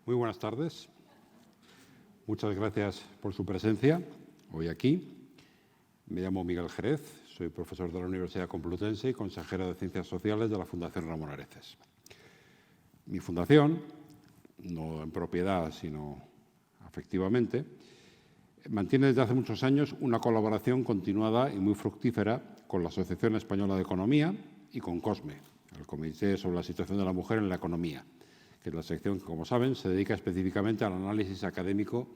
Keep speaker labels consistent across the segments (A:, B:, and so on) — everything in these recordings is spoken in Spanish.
A: Muy buenas tardes. Muchas gracias por su presencia hoy aquí. Me llamo Miguel Jerez, soy profesor de la Universidad Complutense y consejero de Ciencias Sociales de la Fundación Ramón Areces. Mi fundación, no en propiedad, sino afectivamente, mantiene desde hace muchos años una colaboración continuada y muy fructífera con la Asociación Española de Economía y con COSME, el Comité sobre la Situación de la Mujer en la Economía, que es la sección que, como saben, se dedica específicamente al análisis académico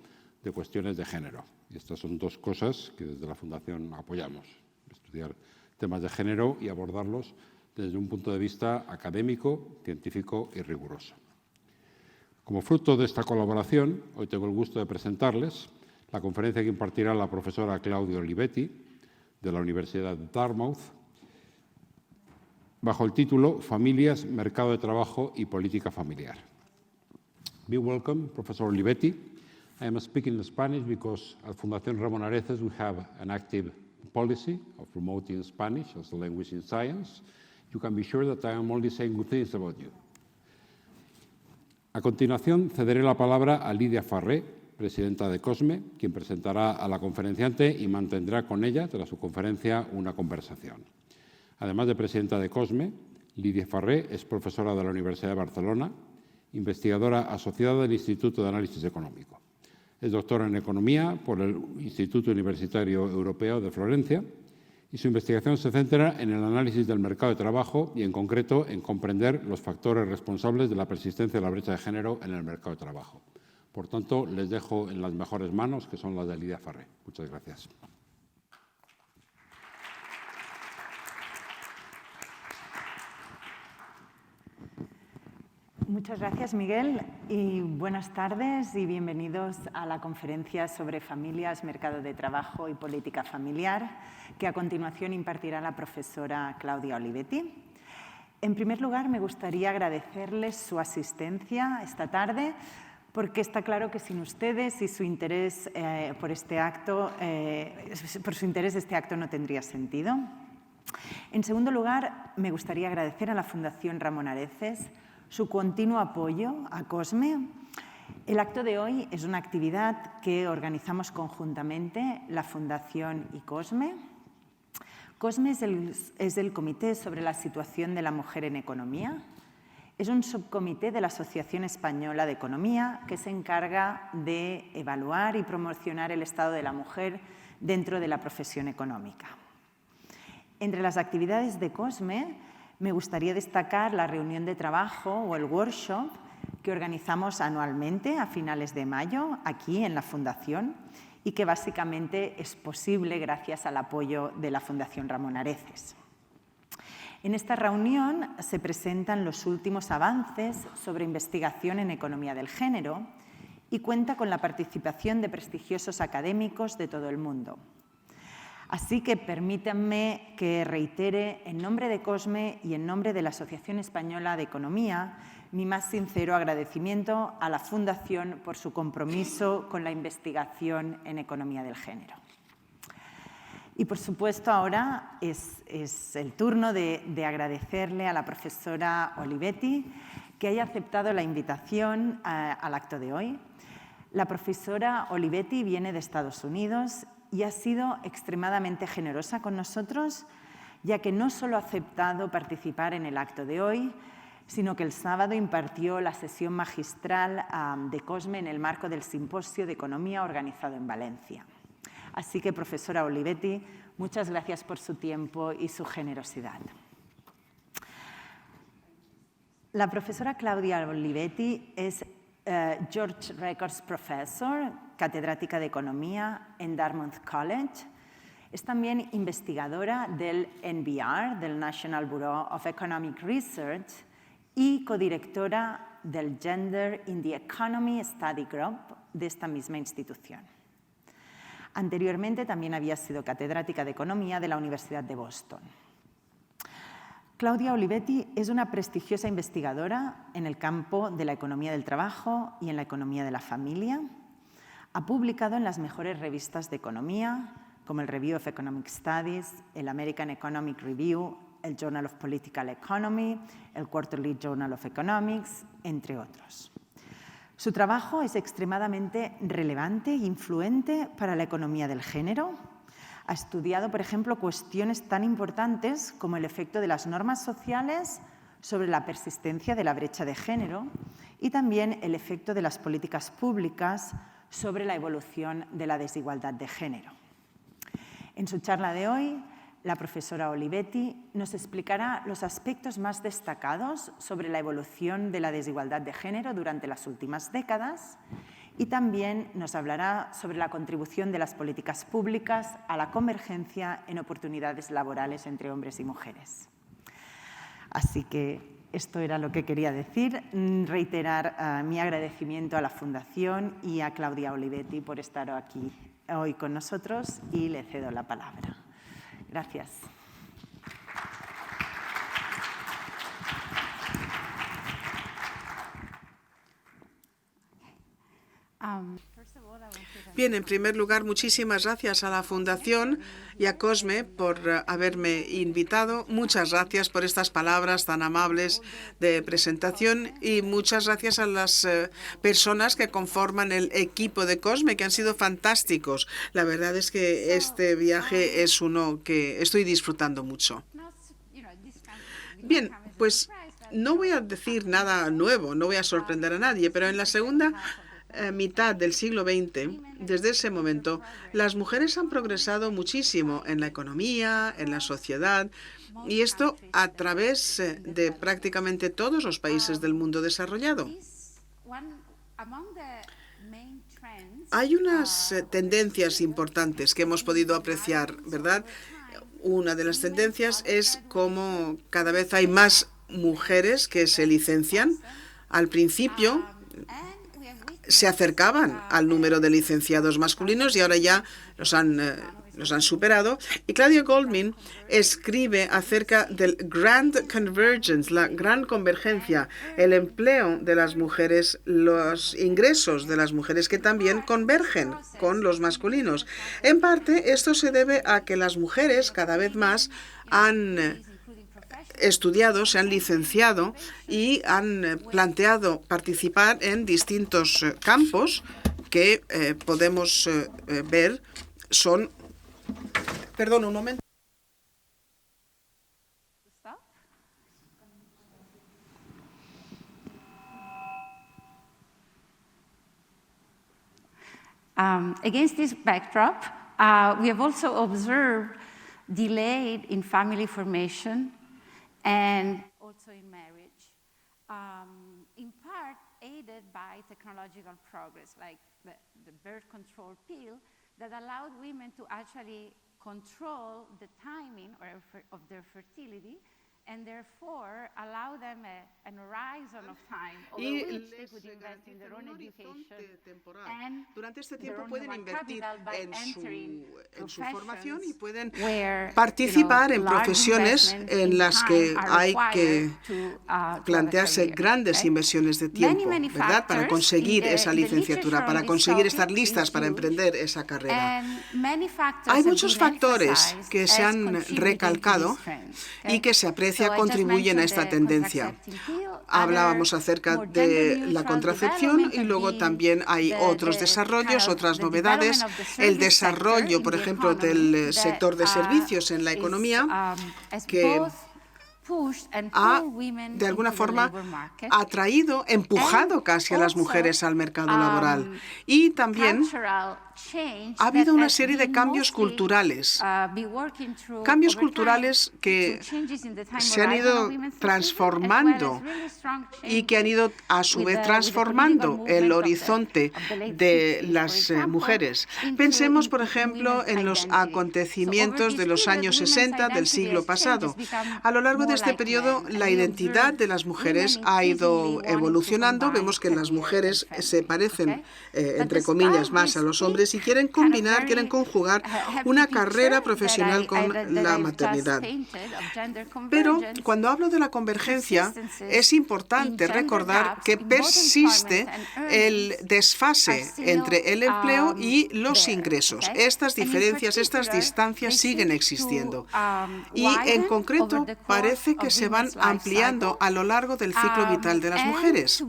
A: de cuestiones de género. Y estas son dos cosas que desde la Fundación apoyamos: estudiar temas de género y abordarlos desde un punto de vista académico, científico y riguroso. Como fruto de esta colaboración, hoy tengo el gusto de presentarles la conferencia que impartirá la profesora Claudia Olivetti, de la Universidad de Dartmouth, bajo el título Familias, Mercado de Trabajo y Política Familiar. Be welcome, Professor Olivetti. I am speaking in Spanish because at Fundación Ramón Areces we have an active policy of promoting Spanish as a language in science. You can be sure that I am only saying good things about you. A continuación, cederé la palabra a Lidia Farré, presidenta de COSME, quien presentará a la conferenciante y mantendrá con ella, tras su conferencia, una conversación. Además de presidenta de COSME, Lidia Farré es profesora de la Universidad de Barcelona, investigadora asociada del Instituto de Análisis Económico. Es doctora en Economía por el Instituto Universitario Europeo de Florencia y su investigación se centra en el análisis del mercado de trabajo y, en concreto, en comprender los factores responsables de la persistencia de la brecha de género en el mercado de trabajo. Por tanto, les dejo en las mejores manos, que son las de Lidia Farré. Muchas gracias.
B: Muchas gracias, Miguel, y buenas tardes y bienvenidos a la conferencia sobre familias, mercado de trabajo y política familiar, que a continuación impartirá la profesora Claudia Olivetti. En primer lugar, me gustaría agradecerles su asistencia esta tarde, porque está claro que sin ustedes y su interés por este acto no tendría sentido. En segundo lugar, me gustaría agradecer a la Fundación Ramón Areces su continuo apoyo a COSME. El acto de hoy es una actividad que organizamos conjuntamente la Fundación y COSME. COSME es el Comité sobre la Situación de la Mujer en Economía. Es un subcomité de la Asociación Española de Economía que se encarga de evaluar y promocionar el estado de la mujer dentro de la profesión económica. Entre las actividades de COSME, me gustaría destacar la reunión de trabajo o el workshop que organizamos anualmente a finales de mayo aquí en la Fundación y que básicamente es posible gracias al apoyo de la Fundación Ramón Areces. En esta reunión se presentan los últimos avances sobre investigación en economía del género y cuenta con la participación de prestigiosos académicos de todo el mundo. Así que permítanme que reitere en nombre de COSME y en nombre de la Asociación Española de Economía mi más sincero agradecimiento a la Fundación por su compromiso con la investigación en economía del género. Y, por supuesto, ahora es el turno de agradecerle a la profesora Olivetti que haya aceptado la invitación al acto de hoy. La profesora Olivetti viene de Estados Unidos y ha sido extremadamente generosa con nosotros, ya que no solo ha aceptado participar en el acto de hoy, sino que el sábado impartió la sesión magistral de COSME en el marco del Simposio de Economía organizado en Valencia. Así que, profesora Olivetti, muchas gracias por su tiempo y su generosidad. La profesora Claudia Olivetti es George Records Professor, catedrática de Economía en Dartmouth College. Es también investigadora del NBR, del National Bureau of Economic Research, y codirectora del Gender in the Economy Study Group de esta misma institución. Anteriormente también había sido catedrática de Economía de la Universidad de Boston. Claudia Olivetti es una prestigiosa investigadora en el campo de la economía del trabajo y en la economía de la familia. Ha publicado en las mejores revistas de economía, como el Review of Economic Studies, el American Economic Review, el Journal of Political Economy, el Quarterly Journal of Economics, entre otros. Su trabajo es extremadamente relevante e influente para la economía del género. Ha estudiado, por ejemplo, cuestiones tan importantes como el efecto de las normas sociales sobre la persistencia de la brecha de género y también el efecto de las políticas públicas sobre la evolución de la desigualdad de género. En su charla de hoy, la profesora Olivetti nos explicará los aspectos más destacados sobre la evolución de la desigualdad de género durante las últimas décadas y también nos hablará sobre la contribución de las políticas públicas a la convergencia en oportunidades laborales entre hombres y mujeres. Así que esto era lo que quería decir. Reiterar mi agradecimiento a la Fundación y a Claudia Olivetti por estar aquí hoy con nosotros y le cedo la palabra. Gracias.
C: Bien, en primer lugar, muchísimas gracias a la Fundación y a COSME por haberme invitado. Muchas gracias por estas palabras tan amables de presentación y muchas gracias a las personas que conforman el equipo de COSME, que han sido fantásticos. La verdad es que este viaje es uno que estoy disfrutando mucho. Bien, pues no voy a decir nada nuevo, no voy a sorprender a nadie, pero en la segunda mitad del siglo XX, desde ese momento, las mujeres han progresado muchísimo en la economía, en la sociedad, y esto a través de prácticamente todos los países del mundo desarrollado. Hay unas tendencias importantes que hemos podido apreciar, ¿verdad? Una de las tendencias es cómo cada vez hay más mujeres que se licencian. Al principio se acercaban al número de licenciados masculinos y ahora ya los han superado. Y Claudia Goldman escribe acerca del Grand Convergence, la gran convergencia, el empleo de las mujeres, los ingresos de las mujeres que también convergen con los masculinos. En parte, esto se debe a que las mujeres cada vez más han estudiado, se han licenciado y han planteado participar en distintos campos que podemos ver son... Perdón, un momento.
D: Against this backdrop, we have also observed delay in family formation and also in marriage, in part aided by technological progress, like the birth control pill that allowed women to actually control the timing of their fertility and therefore allow them an horizon of time over which they could invest in their own education and
C: durante este
D: their
C: tiempo
D: own
C: pueden
D: human
C: invertir
D: capital by entering
C: en su formación y pueden
D: where,
C: participar en
D: large
C: profesiones
D: investments
C: en
D: in
C: las
D: time
C: que
D: are
C: hay
D: required
C: que
D: to have a
C: plantearse
D: career,
C: grandes
D: okay?
C: inversiones de tiempo,
D: Many
C: ¿verdad? Para
D: factors
C: conseguir
D: in
C: esa
D: the
C: licenciatura,
D: literature
C: para
D: on this
C: conseguir estar
D: topic
C: listas
D: is
C: para
D: huge,
C: emprender esa carrera.
D: and many factors
C: Hay
D: have
C: muchos
D: been
C: factores
D: emphasized
C: que se
D: as
C: han
D: contributing to
C: recalcado
D: these trends,
C: y
D: okay?
C: que se aprecia
D: So I just
C: contribuyen a
D: mentioned
C: esta
D: the
C: tendencia.
D: contraceptive pill.
C: Hablábamos
D: Other
C: acerca
D: more
C: de
D: gender-neutral
C: la contracepción
D: development
C: y
D: have
C: luego
D: been
C: también hay otros desarrollos, otras novedades. El desarrollo, por ejemplo, del sector de servicios en la economía, que ha, de alguna forma, atraído, empujado casi a las mujeres al mercado laboral. Y también ha habido una serie de cambios culturales que se han ido transformando y que han ido a su vez transformando el horizonte de las mujeres. Pensemos, por ejemplo, en los acontecimientos de los años 60 del siglo pasado. A lo largo de este periodo, la identidad de las mujeres ha ido evolucionando. Vemos que las mujeres se parecen, entre comillas, más a los hombres mujeres y quieren combinar, quieren conjugar una carrera profesional con la maternidad. Pero cuando hablo de la convergencia, es importante recordar que persiste el desfase entre el empleo y los ingresos. Estas diferencias, estas distancias siguen existiendo. Y en concreto parece que se van ampliando a lo largo del ciclo vital de las mujeres.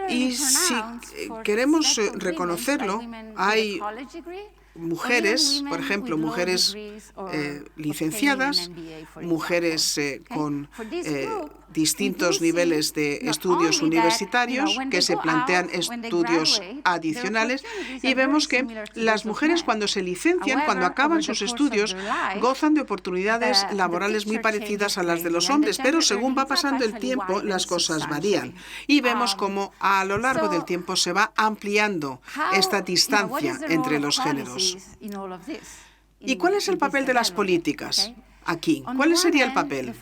C: Y si queremos reconocerlo, hay mujeres, por ejemplo, mujeres licenciadas, mujeres con distintos niveles de estudios universitarios que se plantean estudios adicionales, y vemos que las mujeres cuando se licencian, cuando acaban sus estudios, gozan de oportunidades laborales muy parecidas a las de los hombres, pero según va pasando el tiempo las cosas varían y vemos cómo a lo largo del tiempo se va ampliando esta distancia entre los géneros. ¿Y cuál es el papel de las políticas aquí? ¿Cuál sería el papel?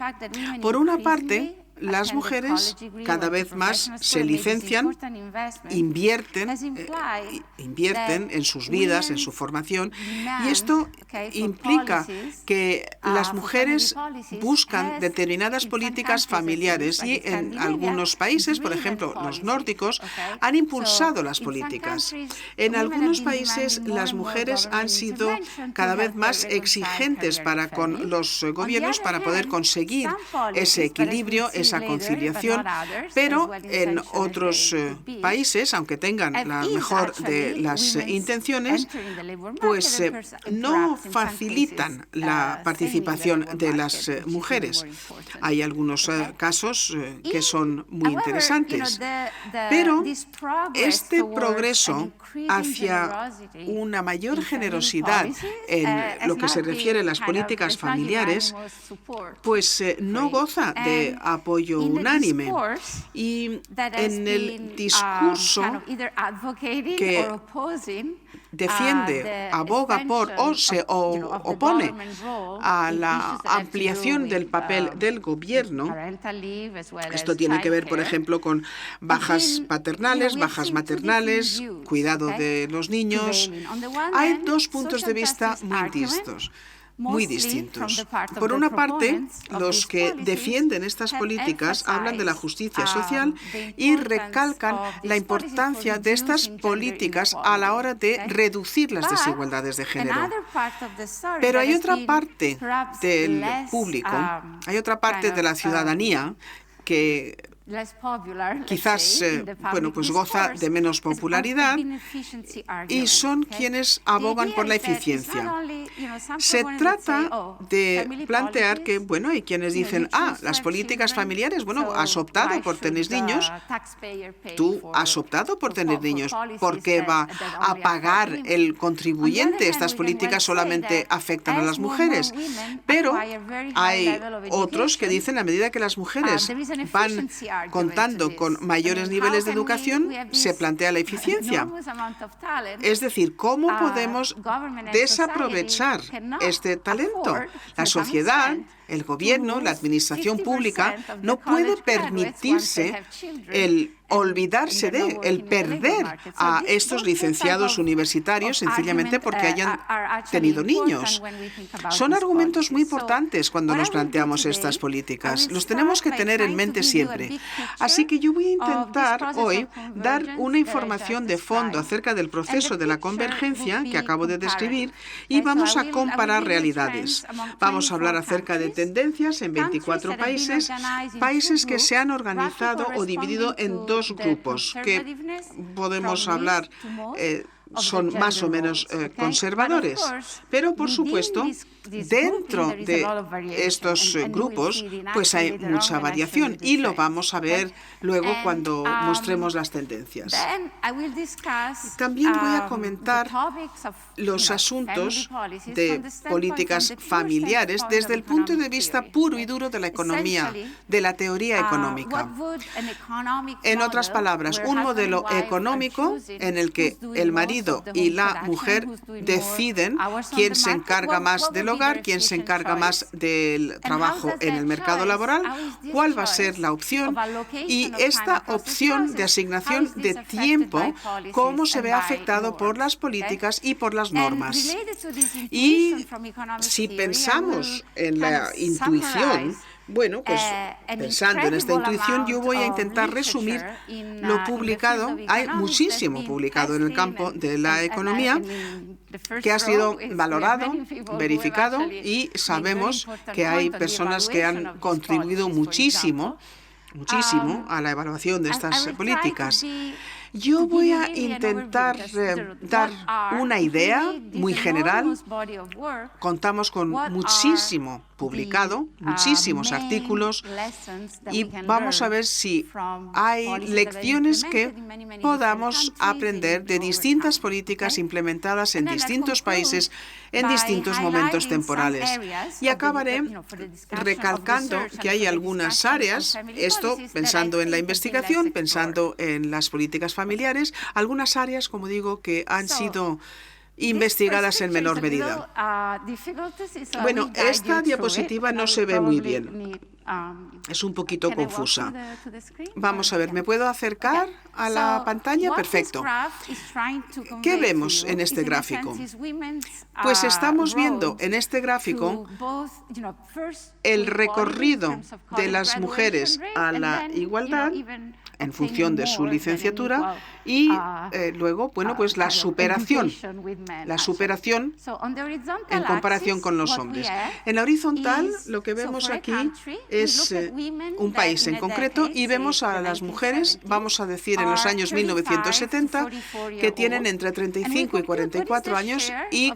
C: Por una parte, las mujeres cada vez más se licencian, invierten en sus vidas, en su formación, y esto implica que las mujeres buscan determinadas políticas familiares y en algunos países, por ejemplo los nórdicos, han impulsado las políticas. En algunos países las mujeres han sido cada vez más exigentes para con los gobiernos para poder conseguir ese equilibrio, esa conciliación, pero en otros países, aunque tengan la mejor de las intenciones, pues no facilitan la participación de las mujeres. Hay algunos casos que son muy interesantes, pero este progreso hacia una mayor generosidad en lo que se refiere a las políticas familiares, pues no goza de apoyo unánime. Y en el discurso que defiende, aboga por o se opone a la ampliación del papel del gobierno, esto tiene que ver, por ejemplo, con bajas paternales, bajas maternales, cuidado de los niños. Hay dos puntos de vista muy distintos. Por una parte, los que defienden estas políticas hablan de la justicia social y recalcan la importancia de estas políticas a la hora de reducir las desigualdades de género. Pero hay otra parte del público, hay otra parte de la ciudadanía que quizás pues goza de menos popularidad y son quienes abogan por la eficiencia. Se trata de plantear que, hay quienes dicen, las políticas familiares, has optado por tener niños, tú has optado por tener niños, ¿por qué va a pagar el contribuyente? Estas políticas solamente afectan a las mujeres. Pero hay otros que dicen, a medida que las mujeres van contando con mayores niveles de educación, se plantea la eficiencia. Es decir, ¿cómo podemos desaprovechar este talento? La sociedad, el gobierno, la administración pública no puede permitirse el olvidarse el perder a estos licenciados universitarios sencillamente porque hayan tenido niños. Son argumentos muy importantes cuando nos planteamos estas políticas. Los tenemos que tener en mente siempre. Así que yo voy a intentar hoy dar una información de fondo acerca del proceso de la convergencia que acabo de describir y vamos a comparar realidades. Vamos a hablar acerca de tendencias en 24 países que se han organizado o dividido en dos grupos que podemos hablar son más o menos conservadores. Pero, por supuesto, dentro de estos grupos, pues hay mucha variación y lo vamos a ver luego cuando mostremos las tendencias. También voy a comentar los asuntos de políticas familiares desde el punto de vista puro y duro de la economía, de la teoría económica. En otras palabras, un modelo económico en el que el marido marido y la mujer deciden quién se encarga más del hogar, quién se encarga más del trabajo en el mercado laboral, cuál va a ser la opción y esta opción de asignación de tiempo, cómo se ve afectado por las políticas y por las normas. Y si pensamos en la intuición, bueno, pues pensando en esta intuición, yo voy a intentar resumir lo publicado. Hay muchísimo publicado en el campo de la economía que ha sido valorado, verificado y sabemos que hay personas que han contribuido muchísimo a la evaluación de estas políticas. Yo voy a intentar dar una idea muy general. Contamos con muchísimo publicado, muchísimos artículos, y vamos a ver si hay lecciones que podamos aprender de distintas políticas implementadas en distintos países en distintos momentos temporales. Y acabaré recalcando que hay algunas áreas, esto pensando en la investigación, pensando en las políticas familiares, algunas áreas, como digo, que han sido investigadas en menor medida. Bueno, esta diapositiva no se ve muy bien. Es un poquito confusa. Vamos a ver, ¿me puedo acercar a la pantalla? Perfecto. ¿Qué vemos en este gráfico? Pues estamos viendo en este gráfico el recorrido de las mujeres a la igualdad en función de su licenciatura y luego, bueno, pues la superación en comparación con los hombres. En la horizontal, lo que vemos aquí es un país en concreto y vemos a las mujeres, vamos a decir en los años 1970, que tienen entre 35 y 44 años y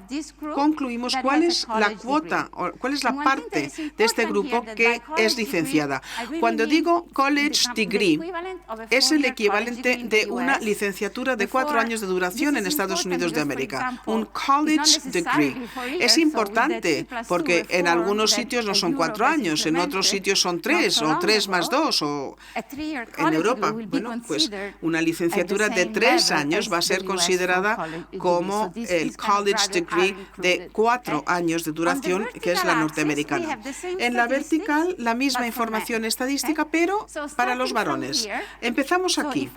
C: concluimos cuál es la cuota, o cuál es la parte de este grupo que es licenciada. Cuando digo college degree, es el equivalente de una licenciatura de 4 años de duración en Estados Unidos de América. Un college degree. Es importante porque en algunos sitios no son 4 años, en otros sitios son 3 o 3 más 2 o en Europa. Bueno, pues una licenciatura de 3 años va a ser considerada como el college degree de 4 años de duración, que es la norteamericana. En la vertical, la misma información estadística, pero para los varones. Empezamos aquí.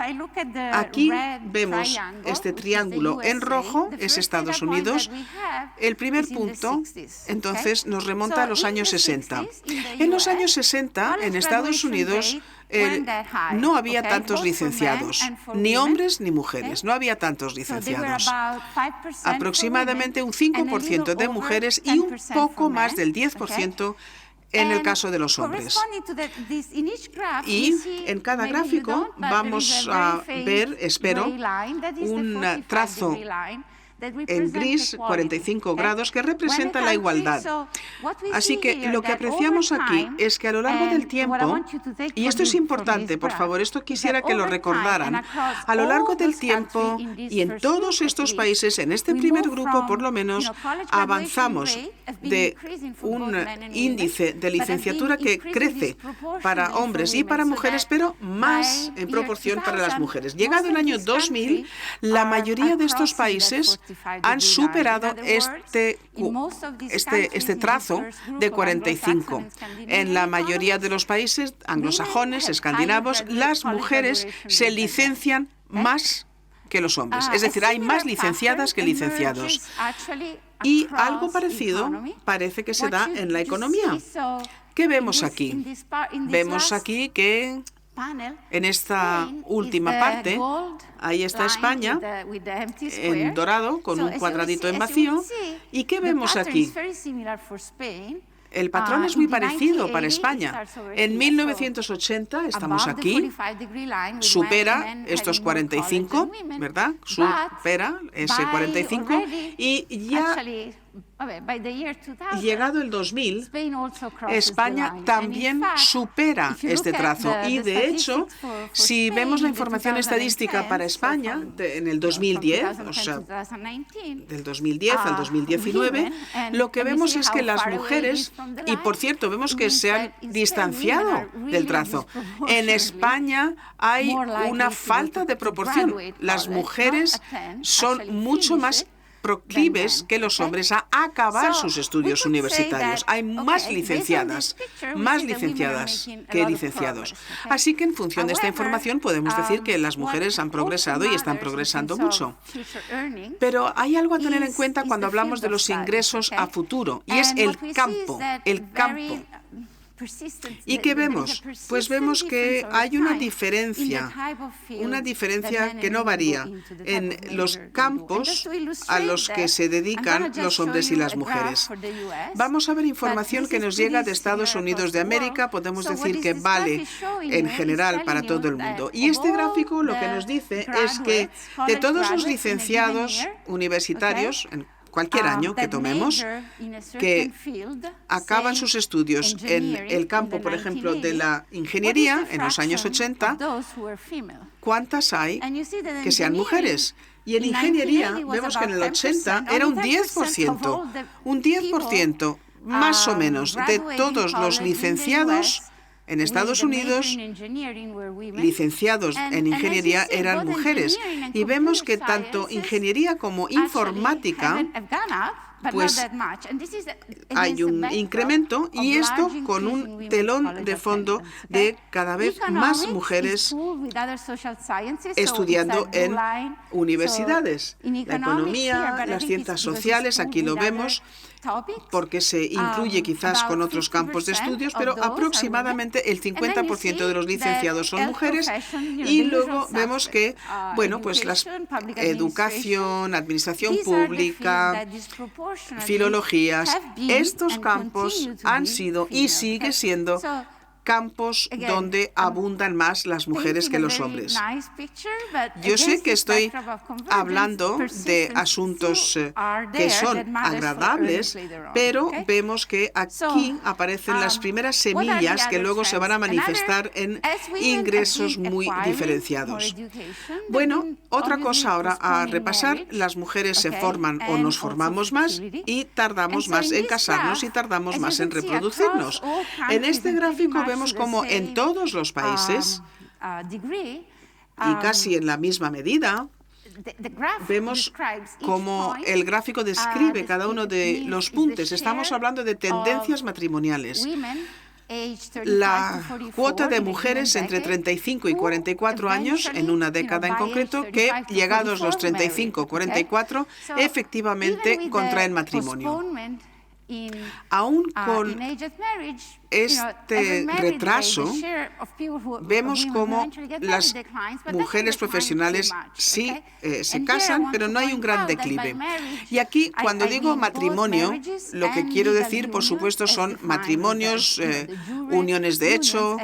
C: Aquí vemos este triángulo en rojo, es Estados Unidos. El primer punto, entonces, nos remonta a los años 60. En los años 60, en Estados Unidos, no había tantos licenciados, ni hombres ni mujeres, no había tantos licenciados. Aproximadamente un 5% de mujeres y un poco más del 10% en el caso de los hombres. Y en cada gráfico vamos a ver, espero, un trazo en gris, 45 grados, que representa la igualdad. Así que lo que apreciamos aquí es que a lo largo del tiempo, y esto es importante, por favor, esto quisiera que lo recordaran, a lo largo del tiempo y en todos estos países, en este primer grupo por lo menos, avanzamos de un índice de licenciatura que crece para hombres y para mujeres, pero más en proporción para las mujeres. Llegado el año 2000, la mayoría de estos países han superado este trazo de 45. En la mayoría de los países anglosajones, escandinavos, las mujeres se licencian más que los hombres. Es decir, hay más licenciadas que licenciados. Y algo parecido parece que se da en la economía. ¿Qué vemos aquí? Vemos aquí que en esta última parte, ahí está España, en dorado, con un cuadradito en vacío. ¿Y qué vemos aquí? El patrón es muy parecido para España. En 1980, estamos aquí, supera estos 45, ¿verdad? Supera ese 45 y ya llegado el 2000, España también supera este trazo. Y de hecho, si vemos la información estadística para España en el 2010, o sea, del 2010 al 2019, lo que vemos es que las mujeres, y por cierto, vemos que se han distanciado del trazo. En España hay una falta de proporción. Las mujeres son mucho más proclives que los hombres a acabar sus estudios universitarios. Hay más licenciadas que licenciados. Así que en función de esta información podemos decir que las mujeres han progresado y están progresando mucho. Pero hay algo a tener en cuenta cuando hablamos de los ingresos a futuro, y es el campo. ¿Y qué vemos? Pues vemos que hay una diferencia que no varía en los campos a los que se dedican los hombres y las mujeres. Vamos a ver información que nos llega de Estados Unidos de América, podemos decir que vale en general para todo el mundo. Y este gráfico lo que nos dice es que de todos los licenciados universitarios, en cualquier año que tomemos, que acaban sus estudios en el campo, por ejemplo, de la ingeniería en los años 80, ¿cuántas hay que sean mujeres? Y en ingeniería vemos que en el 80 era un 10%, más o menos, de todos los licenciados en Estados Unidos, licenciados en ingeniería eran mujeres. Y vemos que tanto ingeniería como informática, pues hay un incremento, y esto con un telón de fondo de cada vez más mujeres estudiando en universidades. La economía, las ciencias sociales, aquí lo vemos, porque se incluye quizás con otros campos de estudios, pero aproximadamente el 50% de los licenciados son mujeres. Y luego vemos que, bueno, pues la educación, administración pública, filologías, estos campos han sido y sigue siendo campos donde abundan más las mujeres que los hombres. Yo sé que estoy hablando de asuntos que son agradables, pero vemos que aquí aparecen las primeras semillas que luego se van a manifestar en ingresos muy diferenciados. Bueno, otra cosa ahora a repasar: las mujeres se forman o nos formamos más y tardamos más en casarnos y tardamos más en reproducirnos. En este gráfico vemos como en todos los países, y casi en la misma medida, vemos cómo el gráfico describe cada uno de los puntos. Estamos hablando de tendencias matrimoniales. La cuota de mujeres entre 35 y 44 años, en una década en concreto, que llegados los 35-44, efectivamente contraen matrimonio. Aún con este retraso, vemos cómo las mujeres profesionales sí se casan, pero no hay un gran declive. Y aquí, cuando digo matrimonio, lo que quiero decir, por supuesto, son matrimonios, uniones de hecho,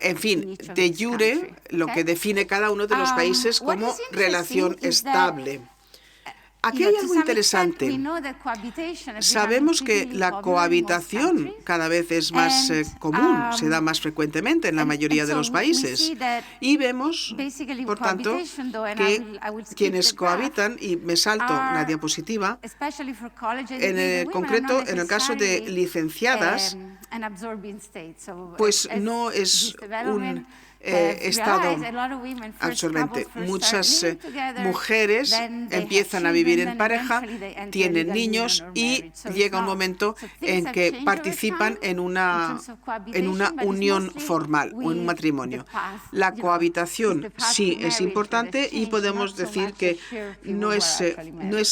C: en fin, de jure, lo que define cada uno de los países como relación estable. Aquí hay algo interesante. Sabemos que la cohabitación cada vez es más común, se da más frecuentemente en la mayoría de los países. Y vemos, por tanto, que quienes cohabitan, y me salto la diapositiva, en concreto, en el caso de licenciadas, pues no es un estado absorbente. Muchas mujeres empiezan a vivir en pareja, tienen niños y llega un momento en que participan en una unión formal o en un matrimonio. La cohabitación sí es importante y podemos decir que no es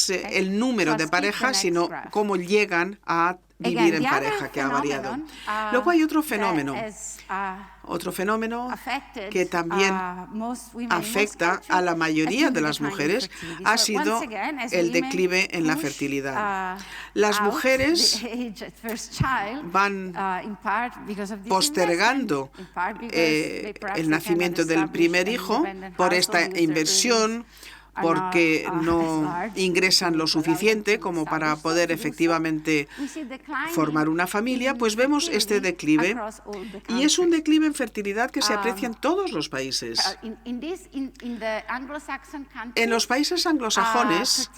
C: el número de parejas, sino cómo llegan a vivir en pareja, que ha variado. Luego hay otro fenómeno que también afecta a la mayoría de las mujeres, ha sido el declive en la fertilidad. Las mujeres van postergando el nacimiento del primer hijo por esta inversión porque no ingresan lo suficiente como para poder efectivamente formar una familia, pues vemos este declive, y es un declive en fertilidad que se aprecia en todos los países. En los países anglosajones,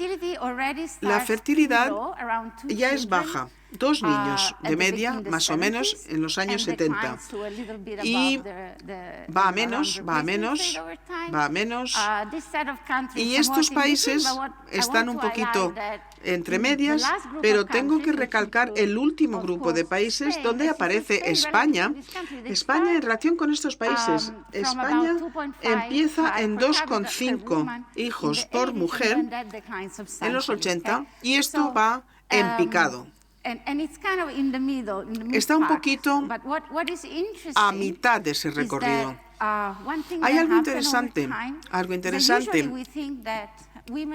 C: la fertilidad ya es baja. 2 niños de media, más o menos, en los años 70. Y va a menos, va a menos, va a menos. Y estos países están un poquito entre medias, pero tengo que recalcar el último grupo de países donde aparece España. España, en relación con estos países, España empieza en 2,5 hijos por mujer en los 80, y esto va en picado. Está un poquito a mitad de ese recorrido. Hay algo interesante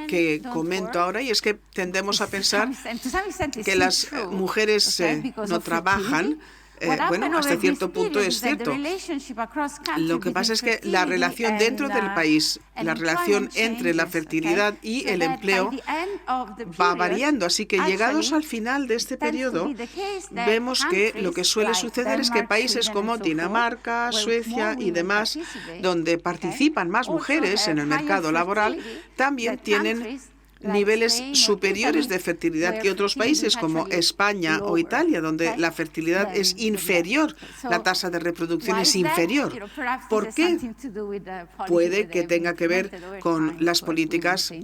C: que comento ahora, y es que tendemos a pensar que las mujeres no trabajan. Bueno, hasta cierto punto es cierto. Lo que pasa es que la relación dentro del país, la relación entre la fertilidad y el empleo va variando. Así que llegados al final de este periodo, vemos que lo que suele suceder es que países como Dinamarca, Suecia y demás, donde participan más mujeres en el mercado laboral, también tienen niveles superiores de fertilidad que otros países como España o Italia, donde la fertilidad es inferior, la tasa de reproducción es inferior. ¿Por qué? Puede que tenga que ver con las políticas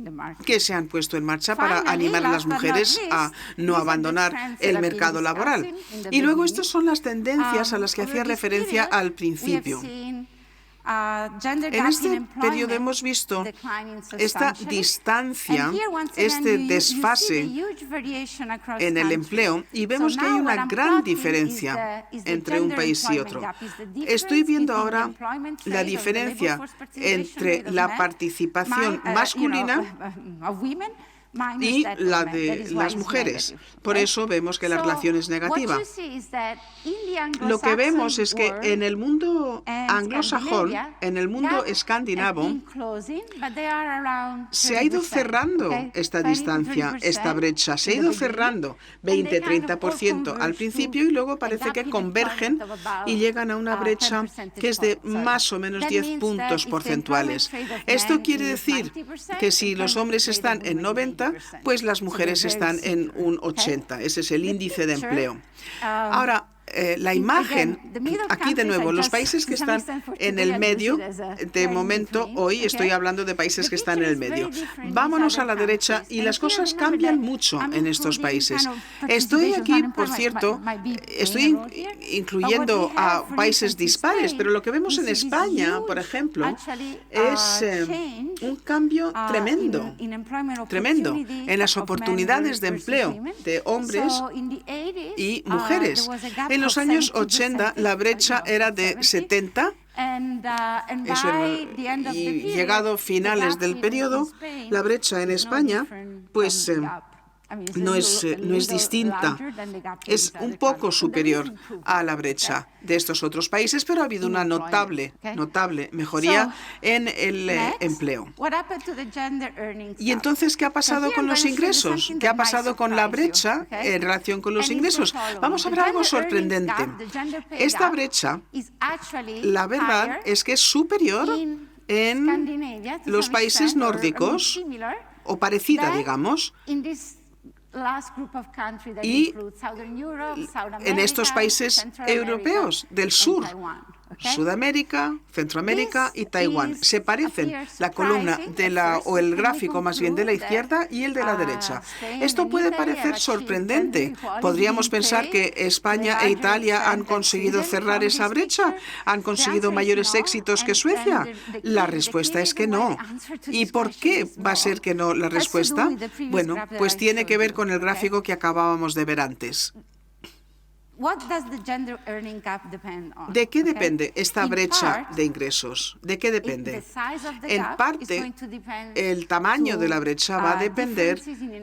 C: que se han puesto en marcha para animar a las mujeres a no abandonar el mercado laboral. Y luego estas son las tendencias a las que hacía referencia al principio. En este periodo hemos visto esta distancia, este desfase en el empleo, y vemos que hay una gran diferencia entre un país y otro. Estoy viendo ahora la diferencia entre la participación masculina y la de las mujeres. Por eso vemos que la relación es negativa. Lo que vemos es que en el mundo anglosajón, en el mundo escandinavo, se ha ido cerrando esta distancia, esta brecha, se ha ido cerrando 20-30% al principio, y luego parece que convergen y llegan a una brecha que es de más o menos 10 puntos porcentuales. Esto quiere decir que si los hombres están en 90, pues las mujeres están en un 80. Ese es el índice de empleo. Ahora, la imagen, aquí de nuevo, los países que están en el medio, de momento, hoy estoy hablando de países que están en el medio. Vámonos a la derecha y las cosas cambian mucho en estos países. Estoy aquí, por cierto, estoy incluyendo a países dispares, pero lo que vemos en España, por ejemplo, es un cambio tremendo, tremendo en las oportunidades de empleo de hombres y mujeres. En los años 80 la brecha era de 70, y llegado finales del periodo, la brecha en España pues no es distinta, es un poco superior a la brecha de estos otros países, pero ha habido una notable mejoría en el empleo. Y entonces, ¿qué ha pasado con los ingresos? ¿Qué ha pasado con la brecha en relación con los ingresos? Vamos a ver algo sorprendente. Esta brecha, la verdad es que es superior en los países nórdicos, o parecida, digamos, y en estos países europeos del sur, Sudamérica, Centroamérica y Taiwán. Se parecen la columna o el gráfico más bien de la izquierda y el de la derecha. Esto puede parecer sorprendente. Podríamos pensar que España e Italia han conseguido cerrar esa brecha, han conseguido mayores éxitos que Suecia. La respuesta es que no. ¿Y por qué va a ser que no la respuesta? Bueno, pues tiene que ver con el gráfico que acabábamos de ver antes.
D: what does the gender earning gap depend on?
C: ¿De qué
D: Okay?
C: depende esta
D: In
C: brecha
D: part,
C: de ingresos? ¿De qué
D: the
C: depende?
D: size of the
C: En
D: gap is
C: parte,
D: going to depend
C: el tamaño de la
D: to,
C: brecha va a depender
D: differences in
C: de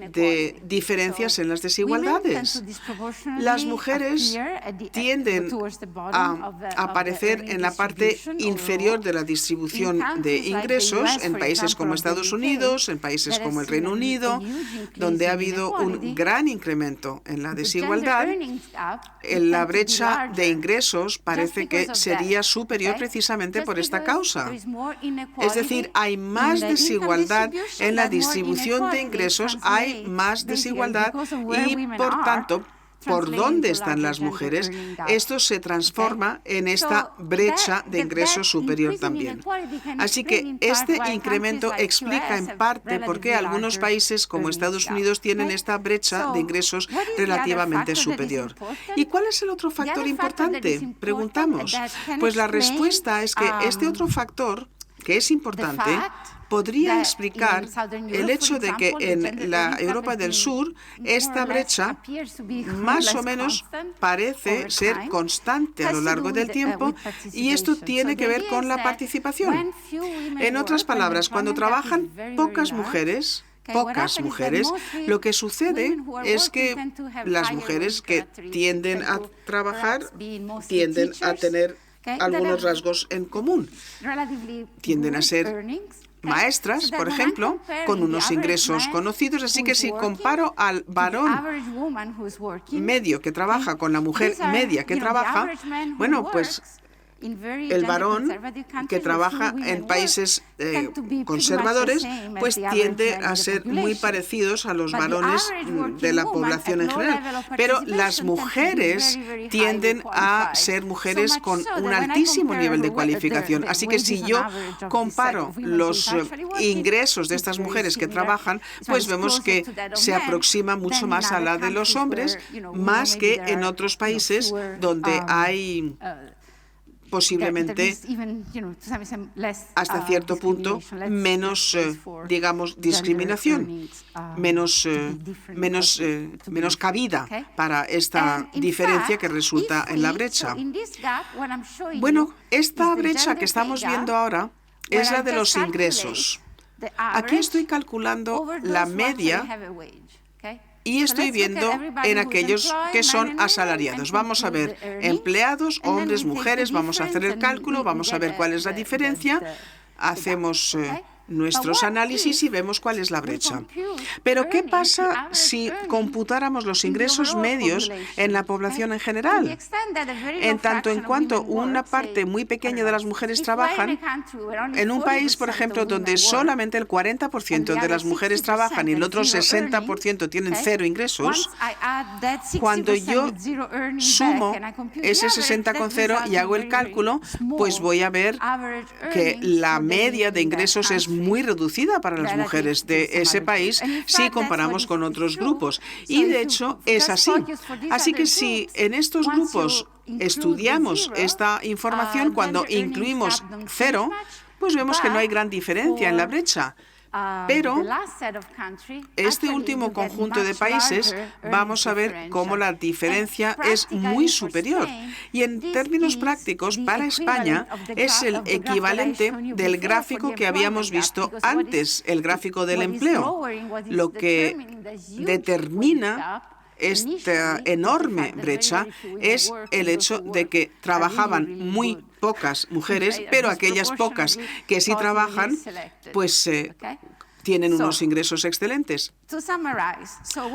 D: inequality.
C: diferencias
D: So,
C: en las
D: women tend
C: desigualdades.
D: to disproportionately
C: Las mujeres
D: appear at the-
C: tienden
D: towards the bottom
C: a
D: of the
C: aparecer
D: earning
C: en la parte
D: distribution
C: inferior
D: overall.
C: de la distribución
D: In
C: de
D: countries like the
C: ingresos
D: US,
C: en
D: for
C: países
D: example,
C: como
D: of the
C: Estados
D: UK,
C: Unidos, en países
D: that
C: como
D: has
C: el Reino
D: seen a
C: Unido,
D: huge increase
C: donde ha
D: in
C: habido
D: inequality.
C: un gran incremento en la
D: The
C: desigualdad.
D: gender earnings gap
C: En la
D: tend to be
C: brecha de
D: larger
C: ingresos parece
D: just
C: que
D: because of
C: sería
D: that,
C: superior
D: okay?
C: precisamente
D: Just
C: por esta
D: because
C: causa.
D: there is more
C: Es decir, hay
D: inequality
C: más
D: in the income
C: desigualdad
D: distribution,
C: en la
D: that more
C: distribución de
D: inequality
C: ingresos, hay
D: translates
C: más
D: basically
C: desigualdad
D: because of where
C: y,
D: women
C: por
D: are,
C: tanto, por
D: translate
C: dónde
D: into
C: están
D: larger
C: las
D: gender
C: mujeres,
D: earning gap.
C: esto se transforma en esta brecha de ingresos superior también. Así que este incremento explica en parte por qué algunos países como Estados Unidos tienen esta brecha de ingresos relativamente superior. ¿Y cuál es el otro factor importante? Preguntamos. Pues la respuesta es que este otro factor, que es importante, podría explicar el hecho de que en la Europa del Sur esta brecha más o menos parece ser constante a lo largo del tiempo y esto tiene que ver con la participación. En otras palabras, cuando trabajan pocas mujeres, lo que sucede es que las mujeres que tienden a trabajar tienden a tener algunos rasgos en común. Tienden a ser maestras, por ejemplo, con unos ingresos conocidos. Así que si comparo al varón medio que trabaja con la mujer media que trabaja, bueno, pues el varón que trabaja en países conservadores pues tiende a ser muy parecidos a los varones de la población en general. Pero las mujeres tienden a ser mujeres con un altísimo nivel de cualificación. Así que si yo comparo los ingresos de estas mujeres que trabajan, pues vemos que se aproxima mucho más a la de los hombres, más que en otros países donde hay posiblemente hasta cierto punto menos, digamos, discriminación, menos cabida para esta diferencia que resulta en la brecha. Bueno, esta brecha que estamos viendo ahora es la de los ingresos. Aquí estoy calculando la media y estoy viendo en aquellos que son asalariados. Vamos a ver empleados, hombres, mujeres, vamos a hacer el cálculo, vamos a ver cuál es la diferencia, hacemos nuestros análisis y vemos cuál es la brecha. Pero ¿qué pasa si computáramos los ingresos medios en la población en general? En tanto en cuanto una parte muy pequeña de las mujeres trabajan, en un país, por ejemplo, donde solamente el 40% de las mujeres trabajan y el otro 60% tienen cero ingresos, cuando yo sumo ese 60 con cero y hago el cálculo, pues voy a ver que la media de ingresos es muy reducida para las mujeres de ese país si comparamos con otros grupos. Y de hecho es así. Así que si en estos grupos estudiamos esta información, cuando incluimos cero, pues vemos que no hay gran diferencia en la brecha. Pero este último conjunto de países vamos a ver cómo la diferencia es muy superior. Y en términos prácticos, para España es el equivalente del gráfico que habíamos visto antes, el gráfico del empleo. Lo que determina esta enorme brecha es el hecho de que trabajaban muy pocas mujeres, pero aquellas pocas que sí trabajan, pues tienen unos ingresos excelentes.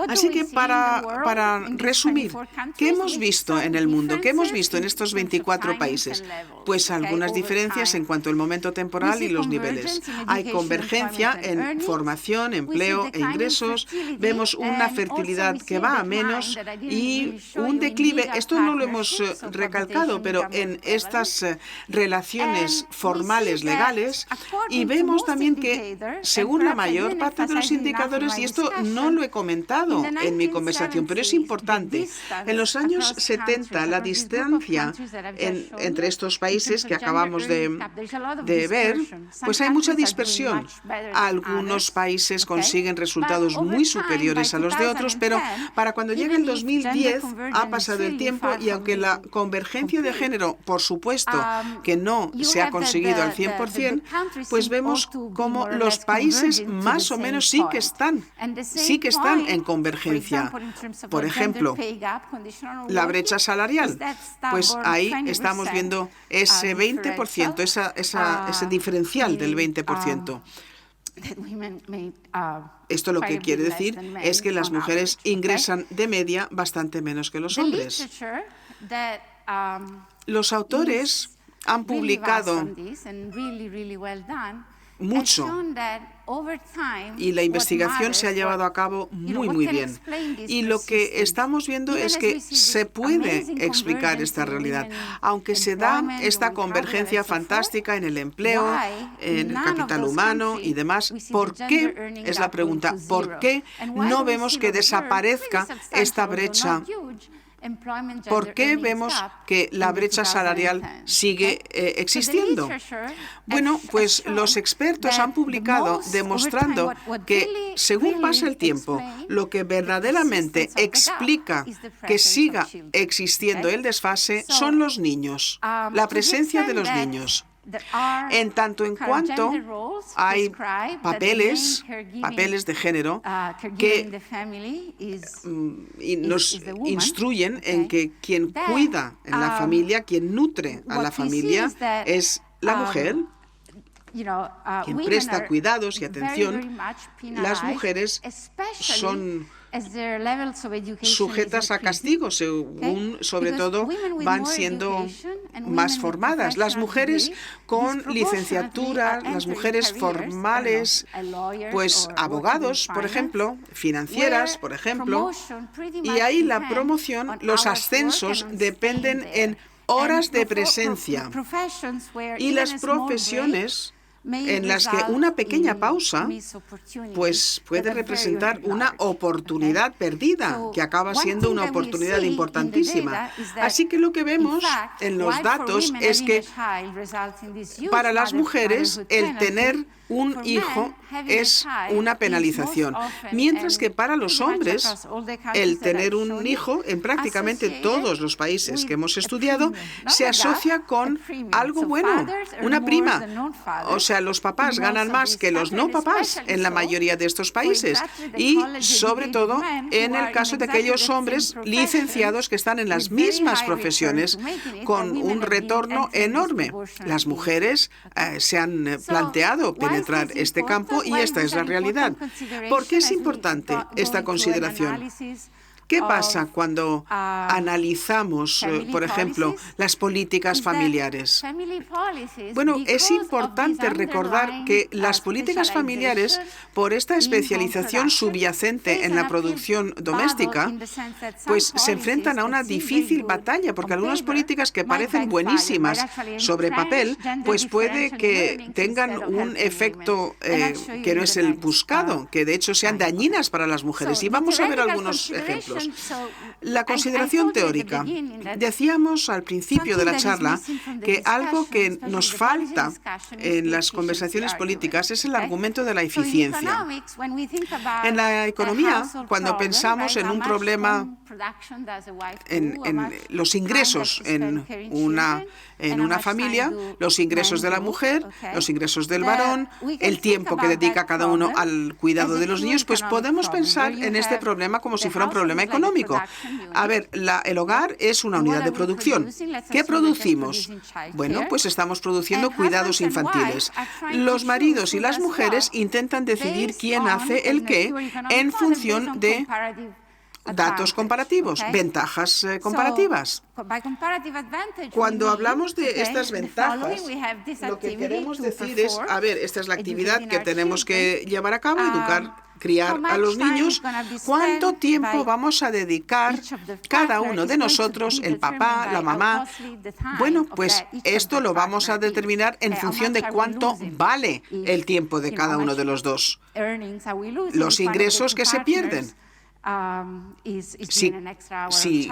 C: Así que para resumir, ¿qué hemos visto en el mundo? ¿Qué hemos visto en estos 24 países? Pues algunas diferencias en cuanto al momento temporal y los niveles. Hay convergencia en formación, empleo e ingresos. Vemos una fertilidad que va a menos y un declive. Esto no lo hemos recalcado, pero en estas relaciones formales legales. Y vemos también que, según la mayor parte de los indicadores, y esto no lo he comentado en mi conversación, pero es importante. En los años 70, la distancia entre estos países que acabamos de ver, pues hay mucha dispersión. Algunos países consiguen resultados muy superiores a los de otros, pero para cuando llegue el 2010 ha pasado el tiempo, y aunque la convergencia de género, por supuesto, que no se ha conseguido al 100%, pues vemos como los países más o menos sí que están en convergencia. Por ejemplo, la brecha salarial, pues ahí estamos viendo ese 20%, ese diferencial del 20%. Esto lo que quiere decir es que las mujeres ingresan de media bastante menos que los hombres. Los autores han publicado mucho y la investigación se ha llevado a cabo muy bien. Y lo que estamos viendo es que se puede explicar esta realidad, aunque se da esta convergencia fantástica en el empleo, en el capital humano y demás. ¿Por qué? Es la pregunta. ¿Por qué no vemos que desaparezca esta brecha? ¿Por qué vemos que la brecha salarial sigue existiendo? Bueno, pues los expertos han publicado demostrando que, según pasa el tiempo, lo que verdaderamente explica que siga existiendo el desfase son los niños, la presencia de los niños. En tanto en cuanto hay papeles de género que nos instruyen en que quien cuida en la familia, quien nutre a la familia, es la mujer, quien presta cuidados y atención. Las mujeres son sujetas a castigo, según sobre todo van siendo más formadas. Las mujeres con licenciatura, las mujeres formales, pues abogados, por ejemplo, financieras, por ejemplo, y ahí la promoción, los ascensos dependen en horas de presencia, y las profesiones en las que una pequeña pausa pues puede representar una oportunidad perdida, que acaba siendo una oportunidad importantísima. Así que lo que vemos en los datos es que para las mujeres el tener un hijo es una penalización, mientras que para los hombres el tener un hijo, en prácticamente todos los países que hemos estudiado, se asocia con algo bueno, una prima. O sea, los papás ganan más que los no papás en la mayoría de estos países, y sobre todo en el caso de aquellos hombres licenciados que están en las mismas profesiones con un retorno enorme. Las mujeres se han planteado penetrar este campo, y esta es la realidad. ¿Por qué es importante esta consideración? ¿Qué pasa cuando analizamos, por ejemplo, las políticas familiares? Bueno, es importante recordar que las políticas familiares, por esta especialización subyacente en la producción doméstica, pues se enfrentan a una difícil batalla, porque algunas políticas que parecen buenísimas sobre papel, pues puede que tengan un efecto que no es el buscado, que de hecho sean dañinas para las mujeres. Y vamos a ver algunos ejemplos. La consideración teórica. Decíamos al principio de la charla que algo que nos falta en las conversaciones políticas es el argumento de la eficiencia. En la economía, cuando pensamos en un problema, en los ingresos en una familia, los ingresos de la mujer, los ingresos del varón, el tiempo que dedica cada uno al cuidado de los niños, pues podemos pensar en este problema como si fuera un problema económico. A ver, el hogar es una unidad de producción. ¿Qué producimos? Bueno, pues estamos produciendo cuidados infantiles. Los maridos y las mujeres intentan decidir quién hace el qué en función de datos comparativos, ventajas comparativas. Cuando hablamos de estas ventajas, lo que queremos decir es, a ver, esta es la actividad que tenemos que llevar a cabo, educar, criar a los niños. ¿Cuánto tiempo vamos a dedicar cada uno de nosotros, el papá, la mamá? Bueno, pues esto lo vamos a determinar en función de cuánto vale el tiempo de cada uno de los dos. Los ingresos que se pierden. Si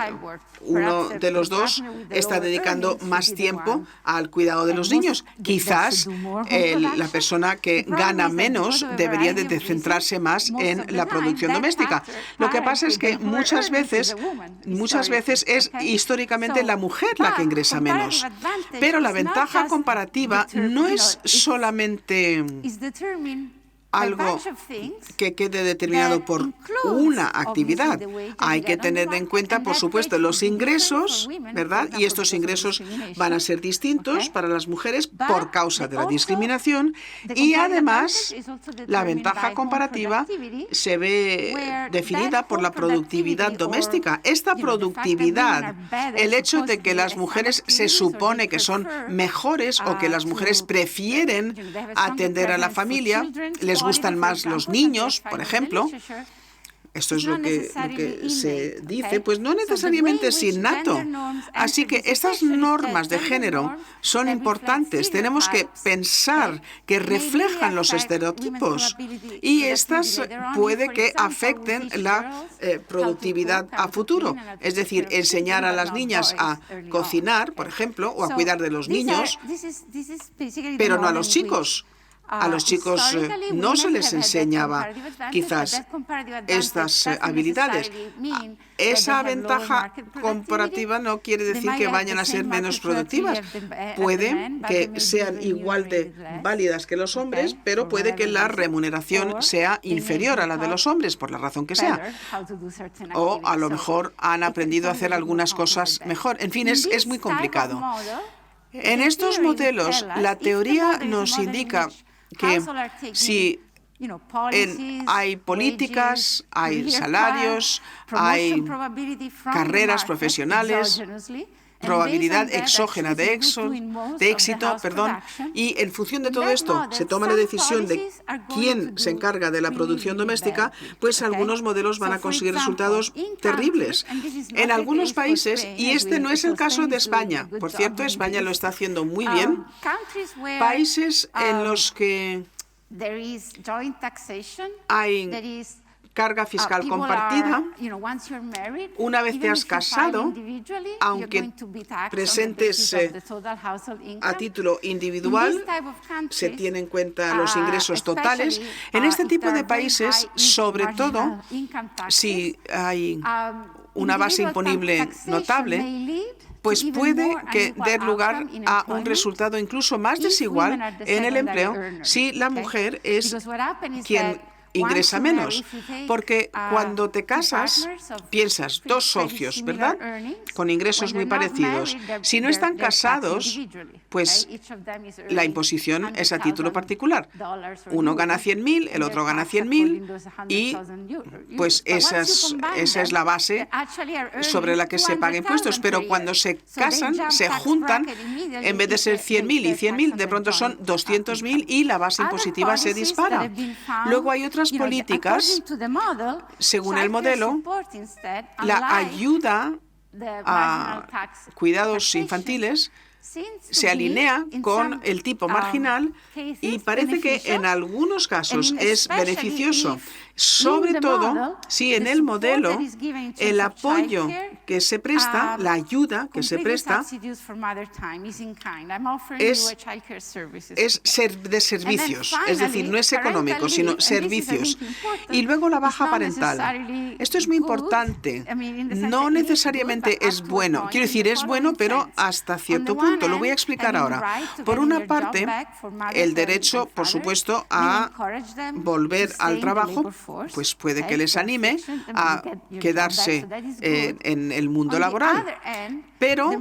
C: uno de los dos está dedicando más tiempo al cuidado de los niños, quizás la persona que gana menos debería de centrarse más en la producción doméstica. Lo que pasa es que muchas veces es históricamente la mujer la que ingresa menos. Pero la ventaja comparativa no es solamente algo que quede determinado por una actividad. Hay que tener en cuenta, por supuesto, los ingresos, ¿verdad? Y estos ingresos van a ser distintos para las mujeres por causa de la discriminación. Y además, la ventaja comparativa se ve definida por la productividad doméstica. Esta productividad, el hecho de que las mujeres se supone que son mejores o que las mujeres prefieren atender a la familia, les gustan más los niños, por ejemplo. Esto es lo que se dice, pues no necesariamente es innato. Así que estas normas de género son importantes. Tenemos que pensar que reflejan los estereotipos y estas puede que afecten la productividad a futuro. Es decir, enseñar a las niñas a cocinar, por ejemplo, o a cuidar de los niños, pero no a los chicos. A los chicos no se les enseñaba quizás estas habilidades. Esa ventaja comparativa no quiere decir que vayan a ser menos productivas. Puede que sean igual de válidas que los hombres, pero puede que la remuneración sea inferior a la de los hombres, por la razón que sea. O a lo mejor han aprendido a hacer algunas cosas mejor. En fin, es muy complicado. En estos modelos, la teoría nos indica que si hay políticas, hay salarios, hay carreras profesionales, probabilidad exógena de éxito, y en función de todo esto se toma la decisión de quién se encarga de la producción doméstica, pues algunos modelos van a conseguir resultados terribles. En algunos países, y este no es el caso de España, por cierto, España lo está haciendo muy bien, países en los que hay carga fiscal compartida. Una vez te has casado, aunque presentes a título individual, se tienen en cuenta los ingresos totales. En este tipo de países, sobre todo, si hay una base imponible notable, pues puede que dé lugar a un resultado incluso más desigual en el empleo si la mujer es quien ingresa menos, porque cuando te casas, piensas, dos socios, ¿verdad?, con ingresos muy parecidos. Si no están casados, pues la imposición es a título particular. Uno gana 100.000, el otro gana 100.000 y pues esa es la base sobre la que se pagan impuestos. Pero cuando se casan, se juntan, en vez de ser 100.000 y 100.000, de pronto son 200.000 y la base impositiva se dispara. Luego hay otras políticas, según el modelo, la ayuda a cuidados infantiles se alinea con el tipo marginal y parece que en algunos casos es beneficioso, sobre todo si en el modelo el apoyo que se presta, la ayuda que se presta, es de servicios, es decir, no es económico, sino servicios. Y luego la baja parental. Esto es muy importante. No necesariamente es bueno. Quiero decir, es bueno, pero hasta cierto punto. Lo voy a explicar ahora. Por una parte, el derecho, por supuesto, a volver al trabajo, pues puede que les anime a quedarse en el mundo laboral. Pero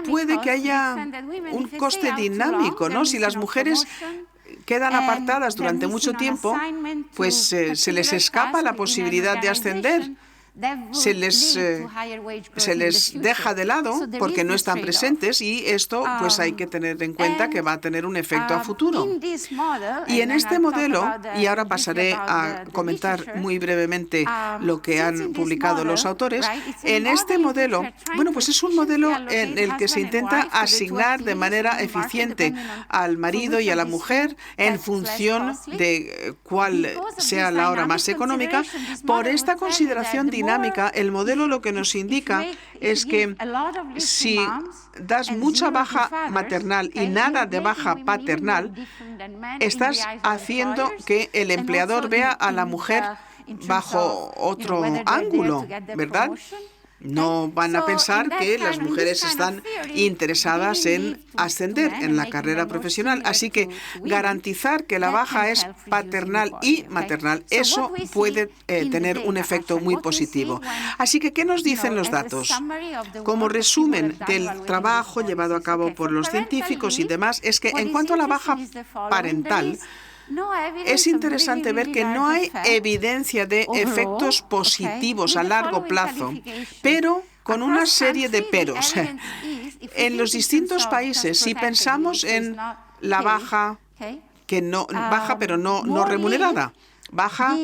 C: puede que haya un coste dinámico, ¿no? Si las mujeres quedan apartadas durante mucho tiempo, pues se les escapa la posibilidad de ascender. se les deja de lado porque no están presentes, y esto pues hay que tener en cuenta que va a tener un efecto a futuro. Y en este modelo, y ahora pasaré a comentar muy brevemente lo que han publicado los autores, en este modelo, bueno, pues es un modelo en el que se intenta asignar de manera eficiente al marido y a la mujer en función de cuál sea la hora más económica. Por esta consideración dinámica, el modelo lo que nos indica es que si das mucha baja maternal y nada de baja paternal, estás haciendo que el empleador vea a la mujer bajo otro ángulo, ¿verdad? No van a pensar que las mujeres están interesadas en ascender en la carrera profesional. Así que garantizar que la baja es paternal y maternal, eso puede tener un efecto muy positivo. Así que, ¿qué nos dicen los datos? Como resumen del trabajo llevado a cabo por los científicos y demás, es que en cuanto a la baja parental, es interesante ver que no hay evidencia de efectos positivos a largo plazo, pero con una serie de peros. En los distintos países, si pensamos en la baja, baja pero no remunerada, baja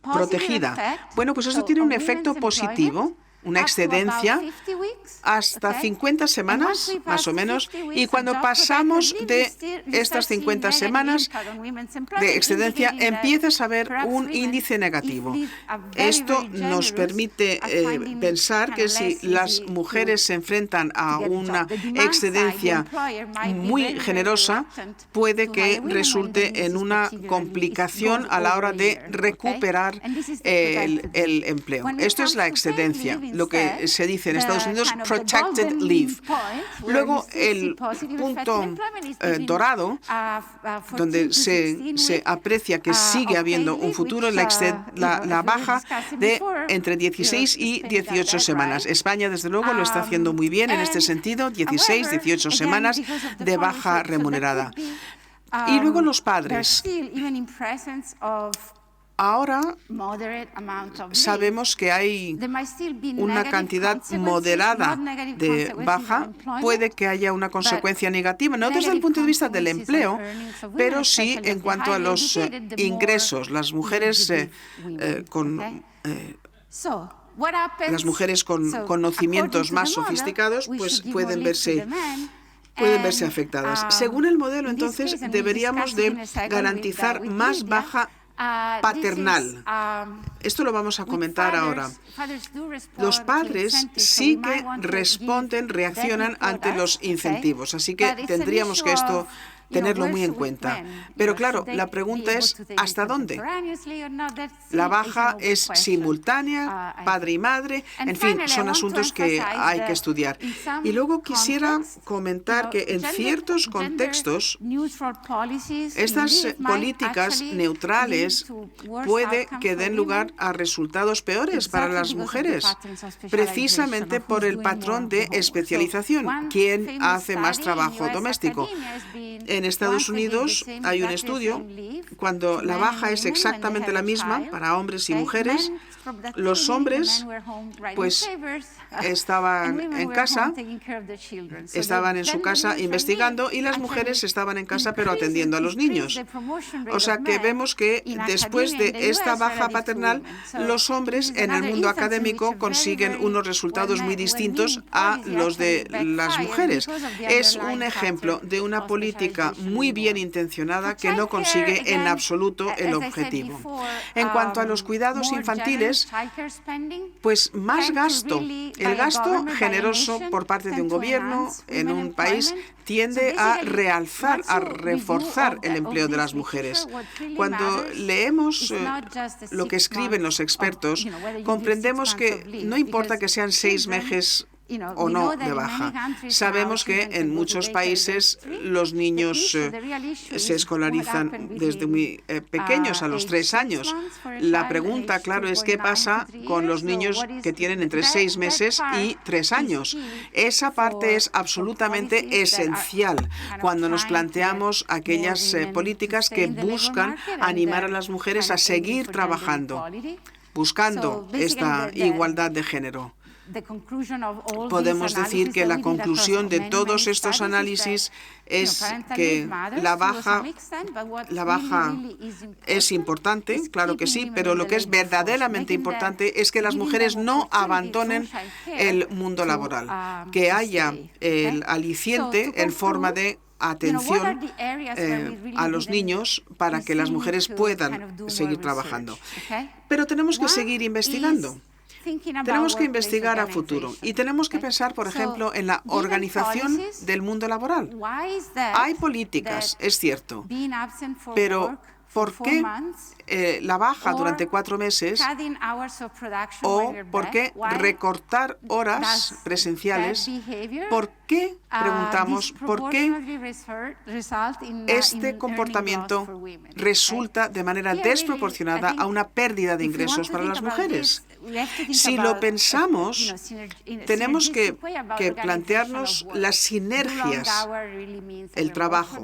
C: protegida, bueno, pues esto tiene un efecto positivo, una excedencia hasta 50 semanas, más o menos, y cuando pasamos de estas 50 semanas de excedencia, empiezas a ver un índice negativo. Esto nos permite pensar que si las mujeres se enfrentan a una excedencia muy generosa, puede que resulte en una complicación a la hora de recuperar el empleo. Esto es la excedencia, lo que se dice en Estados Unidos, protected leave. Luego, el punto dorado, donde se aprecia que sigue habiendo un futuro, la baja de entre 16 y 18 semanas. España, desde luego, lo está haciendo muy bien en este sentido, 16, 18 semanas de baja remunerada. Y luego los padres. Ahora sabemos que hay una cantidad moderada de baja. Puede que haya una consecuencia negativa, no desde el punto de vista del empleo, pero sí en cuanto a los ingresos. Las mujeres con conocimientos más sofisticados pues pueden verse afectadas. Según el modelo, entonces, deberíamos de garantizar más baja paternal. Esto lo vamos a comentar ahora. Los padres sí que reaccionan ante los incentivos, así que tendríamos que tenerlo muy en cuenta. Pero claro, la pregunta es ¿hasta dónde? La baja es simultánea, padre y madre, en fin, son asuntos que hay que estudiar. Y luego quisiera comentar que en ciertos contextos estas políticas neutrales puede que den lugar a resultados peores para las mujeres, precisamente por el patrón de especialización. ¿Quién hace más trabajo doméstico? En Estados Unidos hay un estudio, cuando la baja es exactamente la misma para hombres y mujeres, los hombres pues estaban en casa, estaban en su casa investigando, y las mujeres estaban en casa pero atendiendo a los niños. O sea que vemos que después de esta baja paternal, los hombres en el mundo académico consiguen unos resultados muy distintos a los de las mujeres. Es un ejemplo de una política muy bien intencionada que no consigue en absoluto el objetivo. En cuanto a los cuidados infantiles, pues más gasto. El gasto generoso por parte de un gobierno en un país tiende a realzar, a reforzar el empleo de las mujeres. Cuando leemos lo que escriben los expertos, comprendemos que no importa que sean 6 meses o no de baja. Sabemos que en muchos países los niños se escolarizan desde muy pequeños, a los 3 años. La pregunta, claro, es qué pasa con los niños que tienen entre 6 meses y 3 años. Esa parte es absolutamente esencial cuando nos planteamos aquellas políticas que buscan animar a las mujeres a seguir trabajando. buscando esta igualdad de género. Podemos decir que la conclusión de todos estos análisis es que la baja es importante, claro que sí, pero lo que es verdaderamente importante es que las mujeres no abandonen el mundo laboral, que haya el aliciente en forma de atención a los niños para que las mujeres puedan seguir trabajando. Pero tenemos que seguir investigando. Tenemos que investigar a futuro y tenemos que pensar, por ejemplo, en la organización del mundo laboral. Hay políticas, es cierto, pero ¿por qué la baja durante 4 meses? ¿O por qué recortar horas presenciales? ¿Por qué, preguntamos, por qué este comportamiento resulta de manera desproporcionada a una pérdida de ingresos para las mujeres? Si lo pensamos, tenemos que plantearnos las sinergias, el trabajo.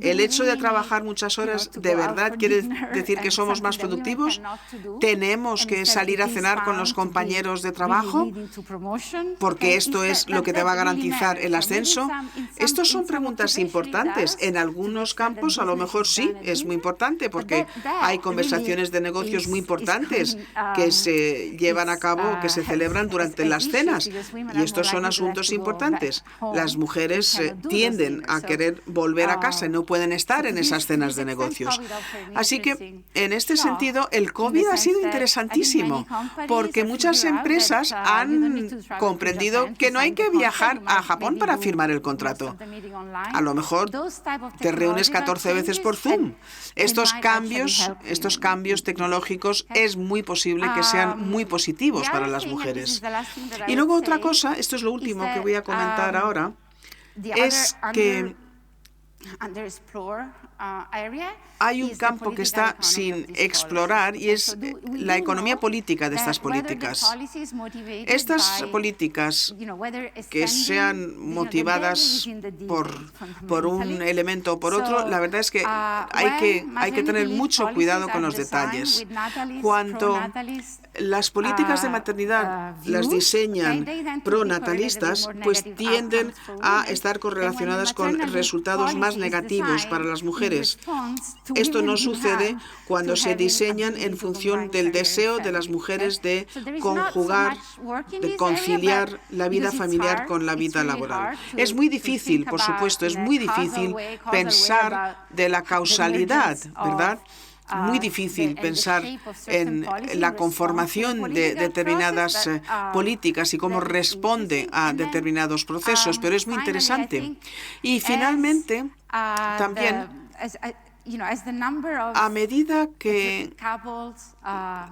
C: ¿El hecho de trabajar muchas horas de verdad quiere decir que somos más productivos? ¿Tenemos que salir a cenar con los compañeros de trabajo? Porque esto es lo que te va a garantizar el ascenso. Estas son preguntas importantes. En algunos campos a lo mejor sí, es muy importante porque hay conversaciones de negocios muy importantes que se llevan a cabo, que se celebran durante las cenas. Y estos son asuntos importantes. Las mujeres tienden a querer volver a casa y no pueden estar en esas cenas de negocios. Así que, en este sentido, el COVID ha sido interesantísimo, porque muchas empresas han comprendido que no hay que viajar a Japón para firmar el contrato. A lo mejor te reúnes 14 veces por Zoom. Estos cambios tecnológicos es muy posible que sean muy positivos para las mujeres. Y luego otra cosa, esto es lo último que voy a comentar ahora, es que hay un campo que está sin explorar y es la economía política de estas políticas. Estas políticas que sean motivadas por un elemento o por otro, la verdad es que hay que tener mucho cuidado con los detalles. Cuando las políticas de maternidad las diseñan pronatalistas, pues tienden a estar correlacionadas con resultados más negativos para las mujeres. Esto no sucede cuando se diseñan en función del deseo de las mujeres de conjugar, de conciliar la vida familiar con la vida laboral. Es muy difícil, por supuesto, es muy difícil pensar de la causalidad, ¿verdad? Muy difícil pensar en la conformación de determinadas políticas y cómo responde a determinados procesos, pero es muy interesante. Y finalmente, también, a medida que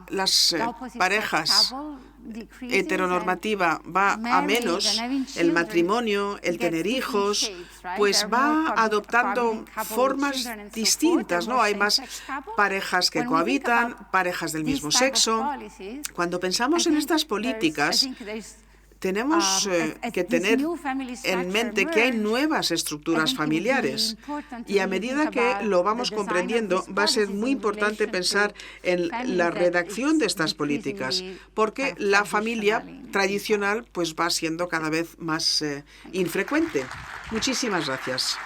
C: las parejas heteronormativa va a menos, el matrimonio, el tener hijos, pues va adoptando formas distintas, ¿no? Hay más parejas que cohabitan, parejas del mismo sexo. Cuando pensamos en estas políticas, tenemos que tener en mente que hay nuevas estructuras familiares y a medida que lo vamos comprendiendo va a ser muy importante pensar en la redacción de estas políticas porque la familia tradicional pues va siendo cada vez más infrecuente. Muchísimas gracias.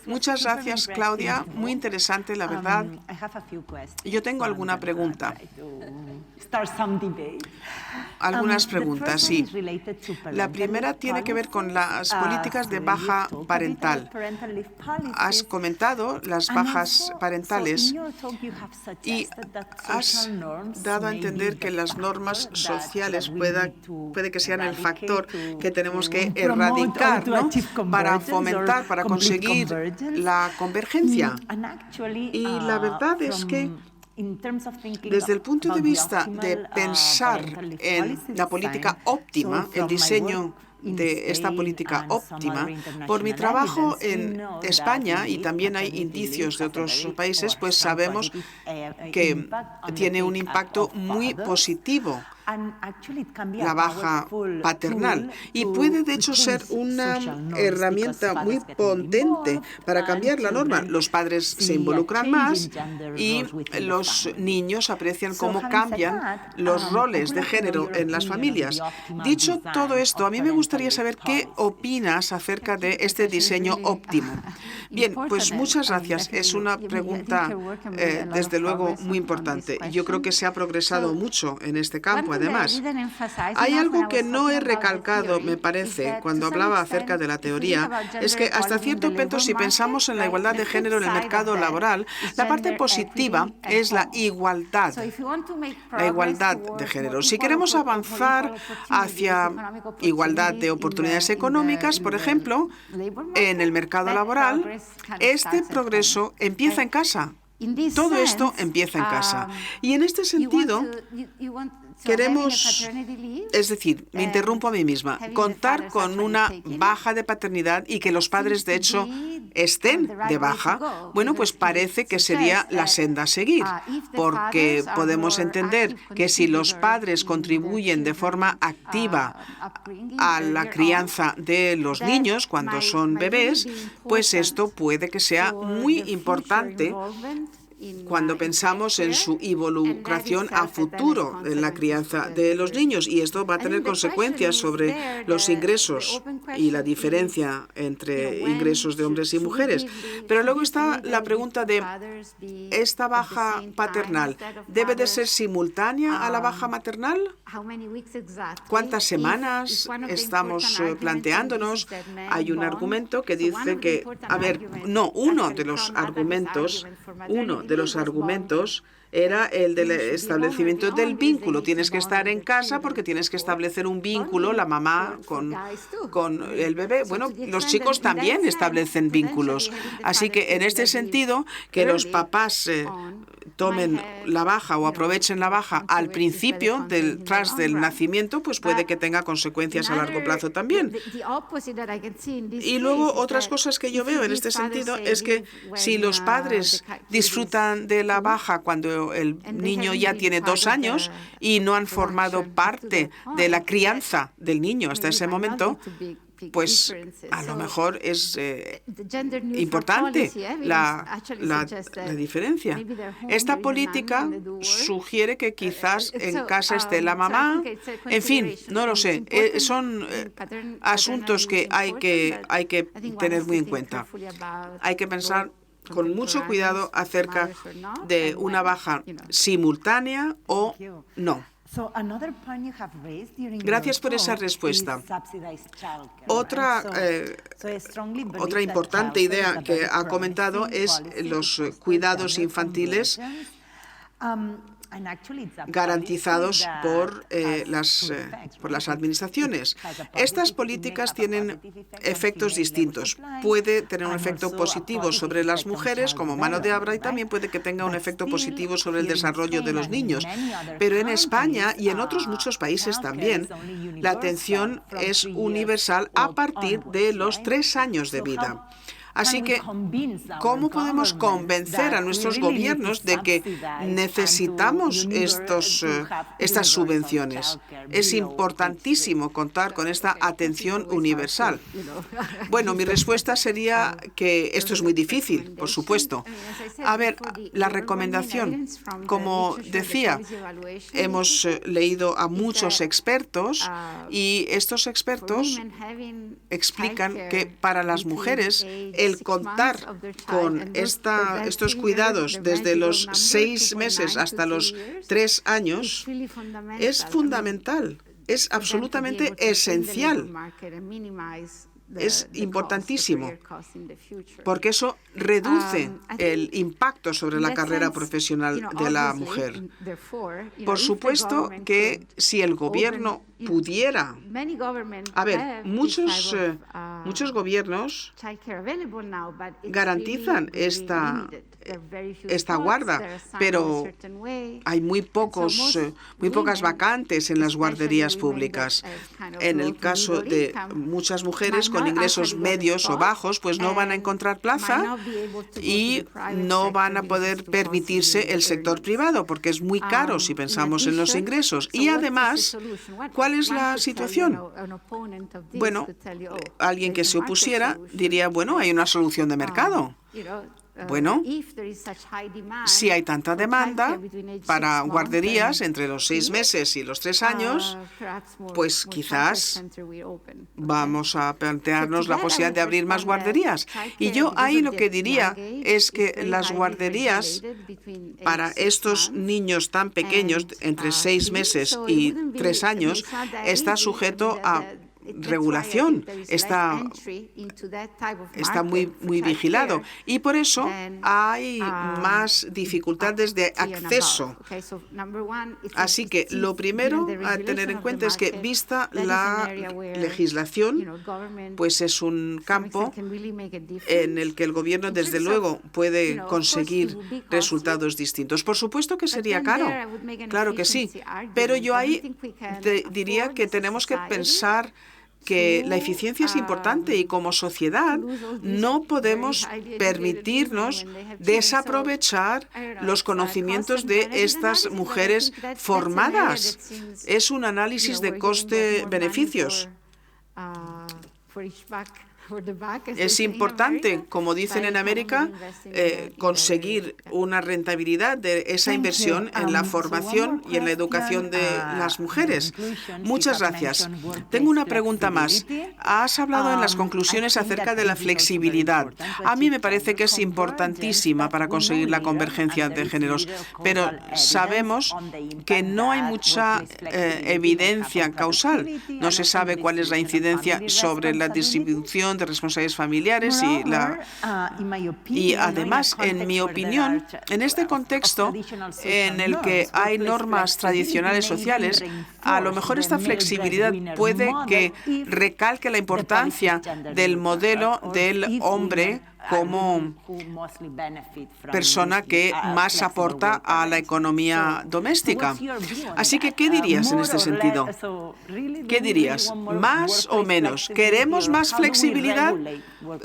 C: Muchas gracias, Claudia. Muy interesante, la verdad. Yo tengo alguna pregunta. Algunas preguntas, sí. La primera tiene que ver con las políticas de baja parental. Has comentado las bajas parentales y has dado a entender que las normas sociales puede que sean el factor que tenemos que erradicar, ¿no? Para fomentar, para conseguir la convergencia. Y la verdad es que desde el punto de vista de pensar en la política óptima, el diseño de esta política óptima, por mi trabajo en España, y también hay indicios de otros países, pues sabemos que tiene un impacto muy positivo la baja paternal y puede de hecho ser una herramienta muy potente para cambiar la norma. Los padres se involucran más y los niños aprecian cómo cambian los roles de género en las familias. Dicho todo esto, a mí me gustaría saber qué opinas acerca de este diseño óptimo. Bien, pues muchas gracias. Es una pregunta, desde luego, muy importante. Yo creo que se ha progresado mucho en este campo, además. Hay algo que no he recalcado, me parece, cuando hablaba acerca de la teoría, es que hasta cierto punto, si pensamos en la igualdad de género en el mercado laboral, la parte positiva es la igualdad de género. Si queremos avanzar hacia igualdad de oportunidades económicas, por ejemplo, en el mercado laboral, este progreso empieza en casa. Todo esto empieza en casa. Y en este sentido, queremos, es decir, me interrumpo a mí misma, contar con una baja de paternidad y que los padres, de hecho, estén de baja, bueno, pues parece que sería la senda a seguir, porque podemos entender que si los padres contribuyen de forma activa a la crianza de los niños cuando son bebés, pues esto puede que sea muy importante cuando pensamos en su involucración a futuro en la crianza de los niños. Y esto va a tener consecuencias sobre los ingresos y la diferencia entre ingresos de hombres y mujeres. Pero luego está la pregunta de esta baja paternal. ¿Debe de ser simultánea a la baja maternal? ¿Cuántas semanas estamos planteándonos? Hay un argumento que dice que, uno de los argumentos era el del establecimiento del vínculo. Tienes que estar en casa porque tienes que establecer un vínculo, la mamá con el bebé. Bueno, los chicos también establecen vínculos. Así que en este sentido, que los papás tomen la baja o aprovechen la baja al principio, tras del nacimiento, pues puede que tenga consecuencias a largo plazo también. Y luego otras cosas que yo veo en este sentido es que si los padres disfrutan de la baja cuando el niño ya tiene 2 años y no han formado parte de la crianza del niño hasta ese momento, pues a lo mejor es importante la diferencia. Esta política sugiere que quizás en casa esté la mamá. En fin, no lo sé. Son asuntos que hay que tener muy en cuenta. Hay que pensar con mucho cuidado acerca de una baja simultánea o no. Gracias por esa respuesta. Otra importante idea que ha comentado es los cuidados infantiles garantizados por las administraciones. Estas políticas tienen efectos distintos. Puede tener un efecto positivo sobre las mujeres como mano de obra y también puede que tenga un efecto positivo sobre el desarrollo de los niños. Pero en España y en otros muchos países también, la atención es universal a partir de los 3 años de vida. Así que, ¿cómo podemos convencer a nuestros gobiernos de que necesitamos estas subvenciones? Es importantísimo contar con esta atención universal. Bueno, mi respuesta sería que esto es muy difícil, por supuesto. A ver, la recomendación, como decía, hemos leído a muchos expertos y estos expertos explican que para las mujeres el contar con estos cuidados desde los 6 meses hasta los 3 años es fundamental, es absolutamente esencial. Es importantísimo, porque eso reduce el impacto sobre la carrera profesional de la mujer. Por supuesto que si el gobierno pudiera... A ver, muchos Muchos gobiernos garantizan esta guarda, pero hay muy pocas vacantes en las guarderías públicas. En el caso de muchas mujeres con ingresos medios o bajos, pues no van a encontrar plaza y no van a poder permitirse el sector privado porque es muy caro si pensamos en los ingresos. Y además, ¿cuál es la situación? Bueno, alguien que se opusiera diría, bueno, hay una solución de mercado. Bueno, si hay tanta demanda para guarderías entre los 6 meses y los 3 años, pues quizás vamos a plantearnos la posibilidad de abrir más guarderías. Y yo ahí lo que diría es que las guarderías para estos niños tan pequeños, entre 6 meses y 3 años, está sujeto a regulación, está muy vigilado y por eso hay más dificultades de acceso. Así que lo primero a tener en cuenta es que, vista la legislación, pues es un campo en el que el gobierno desde luego puede conseguir resultados distintos. Por supuesto que sería caro, claro que sí, pero yo ahí diría que tenemos que pensar que la eficiencia es importante y como sociedad no podemos permitirnos desaprovechar los conocimientos de estas mujeres formadas. Es un análisis de coste-beneficios. Es importante, como dicen en América, conseguir una rentabilidad de esa inversión en la formación y en la educación de las mujeres. Muchas gracias. Tengo una pregunta más. Has hablado en las conclusiones acerca de la flexibilidad. A mí me parece que es importantísima para conseguir la convergencia de géneros, pero sabemos que no hay mucha evidencia causal. No se sabe cuál es la incidencia sobre la distribución de responsabilidades familiares y además, en mi opinión, en este contexto en el que hay normas tradicionales sociales, a lo mejor esta flexibilidad puede que recalque la importancia del modelo del hombre como persona que más aporta a la economía doméstica. Así que, ¿qué dirías en este sentido? ¿Qué dirías? ¿Más o menos? ¿Queremos más flexibilidad?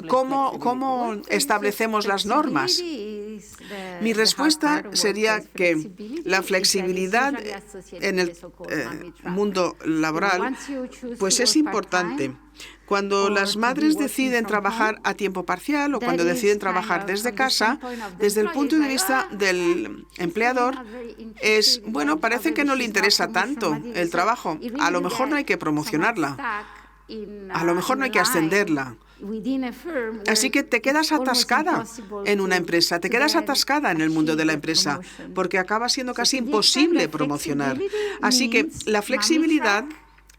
C: ¿Cómo establecemos las normas? Mi respuesta sería que la flexibilidad en el mundo laboral pues es importante. Cuando las madres deciden trabajar a tiempo parcial o cuando deciden trabajar desde casa, desde el punto de vista del empleador, parece que no le interesa tanto el trabajo. A lo mejor no hay que promocionarla. A lo mejor no hay que ascenderla. Así que te quedas atascada en una empresa, te quedas atascada en el mundo de la empresa, porque acaba siendo casi imposible promocionar. Así que la flexibilidad,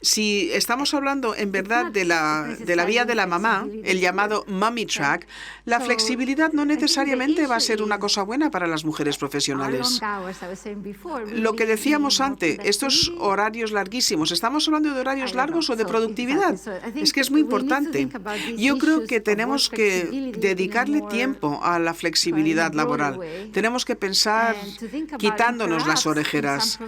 C: si estamos hablando en verdad de la vía de la mamá, el llamado mommy track, la flexibilidad no necesariamente va a ser una cosa buena para las mujeres profesionales. Lo que decíamos antes, estos horarios larguísimos, ¿estamos hablando de horarios largos o de productividad? Es que es muy importante. Yo creo que tenemos que dedicarle tiempo a la flexibilidad laboral. Tenemos que pensar quitándonos las orejeras,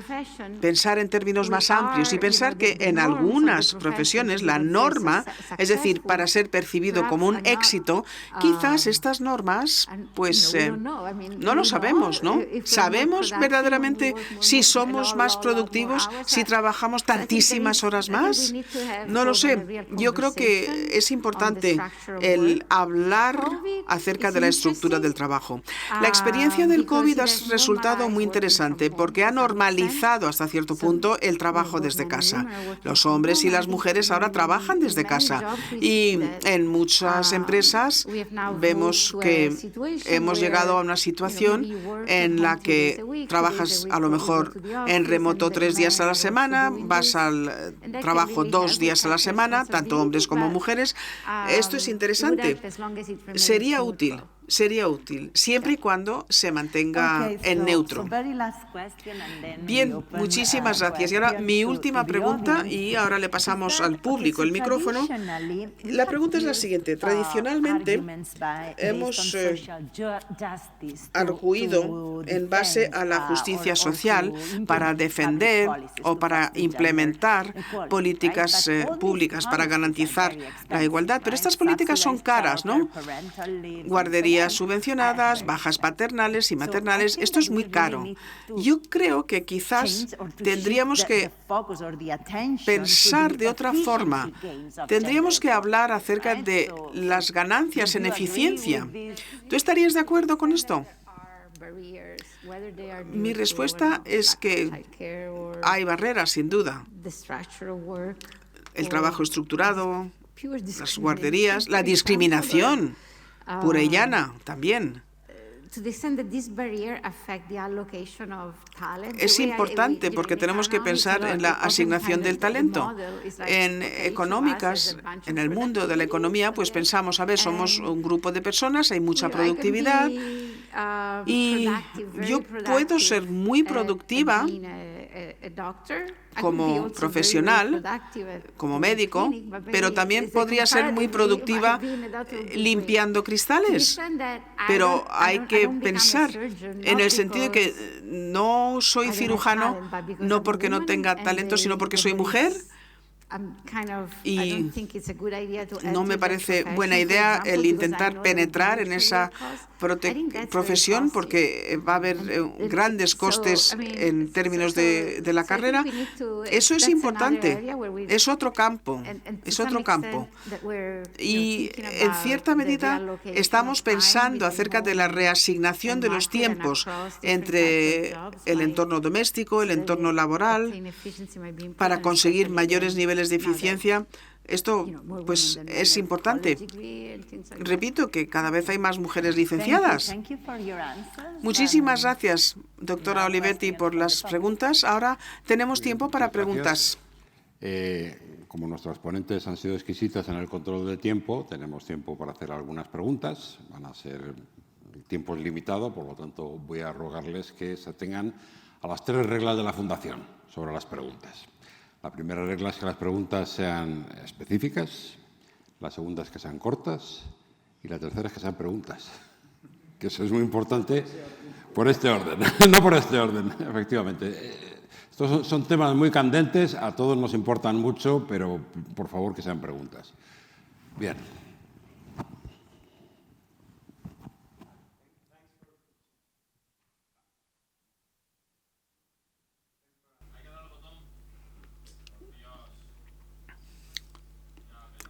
C: pensar en términos más amplios y pensar que en algunas profesiones la norma, es decir, para ser percibido como un éxito, quizás estas normas, pues no lo sabemos, ¿no? ¿Sabemos verdaderamente si somos más productivos, si trabajamos tantísimas horas más? No lo sé. Yo creo que es importante el hablar acerca de la estructura del trabajo. La experiencia del COVID ha resultado muy interesante porque ha normalizado hasta cierto punto el trabajo desde casa. Los hombres y las mujeres ahora trabajan desde casa y en muchas empresas vemos que hemos llegado a una situación en la que trabajas a lo mejor en remoto 3 días a la semana, vas al trabajo 2 días a la semana, tanto hombres como mujeres. Esto es interesante. Sería útil sería útil, siempre y cuando se mantenga en neutro. Bien, muchísimas gracias. Y ahora mi última pregunta, y ahora le pasamos al público el micrófono. La pregunta es la siguiente. Tradicionalmente hemos arguido en base a la justicia social para defender o para implementar políticas públicas para garantizar la igualdad. Pero estas políticas son caras, ¿no? Guarderías subvencionadas, bajas paternales y maternales. Esto es muy caro. Yo creo que quizás tendríamos que pensar de otra forma. Tendríamos que hablar acerca de las ganancias en eficiencia. ¿Tú estarías de acuerdo con esto? Mi respuesta es que hay barreras, sin duda. El trabajo estructurado, las guarderías, la discriminación pura y llana también. Es importante porque tenemos que pensar en la asignación del talento. En económicas, en el mundo de la economía, pues pensamos, a ver, somos un grupo de personas, hay mucha productividad y yo puedo ser muy productiva como profesional, como médico, pero también podría ser muy productiva limpiando cristales. Pero hay que pensar en el sentido de que no soy cirujano no porque no tenga talento, sino porque soy mujer. Y no me parece buena idea el intentar penetrar en esa profesión porque va a haber grandes costes en términos de la carrera. Eso es importante. Es otro campo. Es otro campo. Y en cierta medida estamos pensando acerca de la reasignación de los tiempos entre el entorno doméstico, el entorno laboral, para conseguir mayores niveles de eficiencia. Esto pues es importante. Repito que cada vez hay más mujeres licenciadas. Muchísimas gracias, doctora Olivetti, por las preguntas. Ahora tenemos tiempo para preguntas.
A: Como nuestras ponentes han sido exquisitas en el control del tiempo, tenemos tiempo para hacer algunas preguntas. El tiempo es limitado, por lo tanto voy a rogarles que se atengan a las 3 reglas de la Fundación sobre las preguntas. La primera regla es que las preguntas sean específicas, la segunda es que sean cortas y la tercera es que sean preguntas. Que eso es muy importante por este orden, no por este orden, efectivamente. Estos son temas muy candentes, a todos nos importan mucho, pero por favor que sean preguntas. Bien.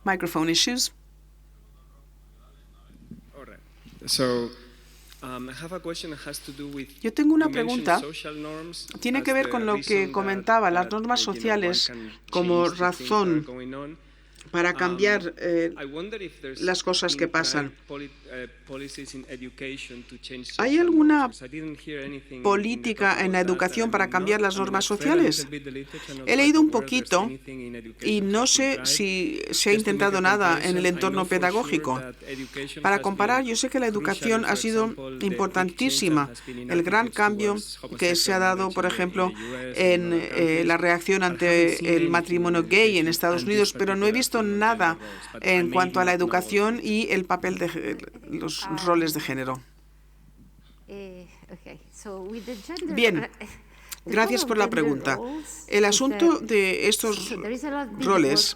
C: Microphone issues. Yo tengo una pregunta. Tiene que ver con lo que comentaba, las normas sociales como razón para cambiar las cosas que pasan. ¿Hay alguna política en la educación para cambiar las normas sociales? He leído un poquito y no sé si se ha intentado nada en el entorno pedagógico. Para comparar, yo sé que la educación ha sido importantísima. El gran cambio que se ha dado, por ejemplo, en la reacción ante el matrimonio gay en Estados Unidos, pero no he visto nada en cuanto a la educación y el papel de los roles de género. Bien, gracias por la pregunta. El asunto de estos roles,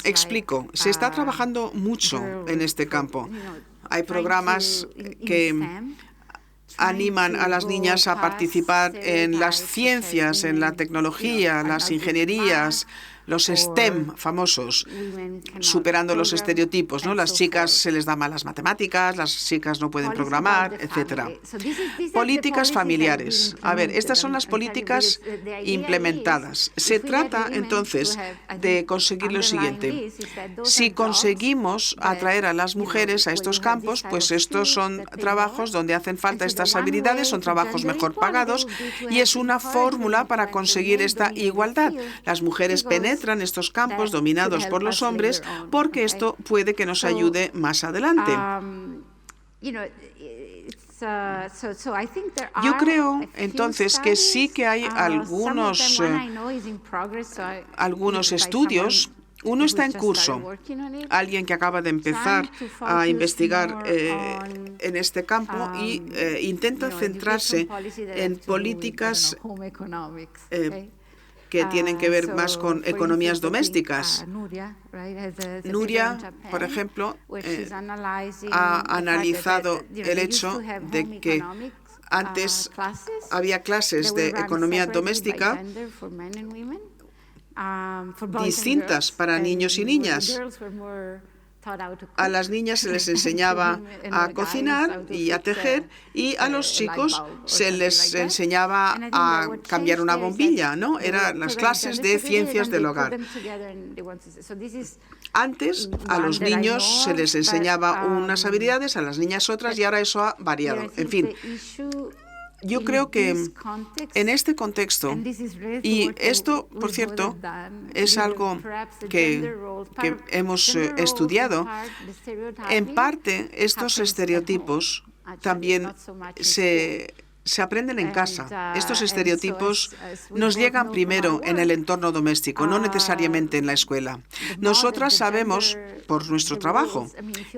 C: explico, se está trabajando mucho en este campo. Hay programas que animan a las niñas a participar en las ciencias, en la tecnología, las ingenierías, los STEM famosos, superando los estereotipos, ¿no? Las chicas se les da mal las matemáticas, las chicas no pueden programar, etc. Políticas familiares. A ver, estas son las políticas implementadas. Se trata, entonces, de conseguir lo siguiente. Si conseguimos atraer a las mujeres a estos campos, pues estos son trabajos donde hacen falta estas habilidades, son trabajos mejor pagados y es una fórmula para conseguir esta igualdad. Las mujeres penetran penetran estos campos dominados por los hombres, porque esto puede que nos ayude más adelante. Yo creo entonces que sí que hay algunos estudios. Uno está en curso. Alguien que acaba de empezar a investigar en este campo y intenta centrarse en políticas que tienen que ver más con economías domésticas. Nuria, por ejemplo, ha analizado el hecho de que antes había clases de economía doméstica distintas para niños y niñas. A las niñas se les enseñaba a cocinar y a tejer, y a los chicos se les enseñaba a cambiar una bombilla, ¿no? Eran las clases de ciencias del hogar. Antes a los niños se les enseñaba unas habilidades, a las niñas otras, y ahora eso ha variado. En fin, yo creo que en este contexto, y esto, por cierto, es algo que hemos estudiado, en parte estos estereotipos también se aprenden en casa. Estos estereotipos nos llegan primero en el entorno doméstico, no necesariamente en la escuela. Nosotras sabemos, por nuestro trabajo,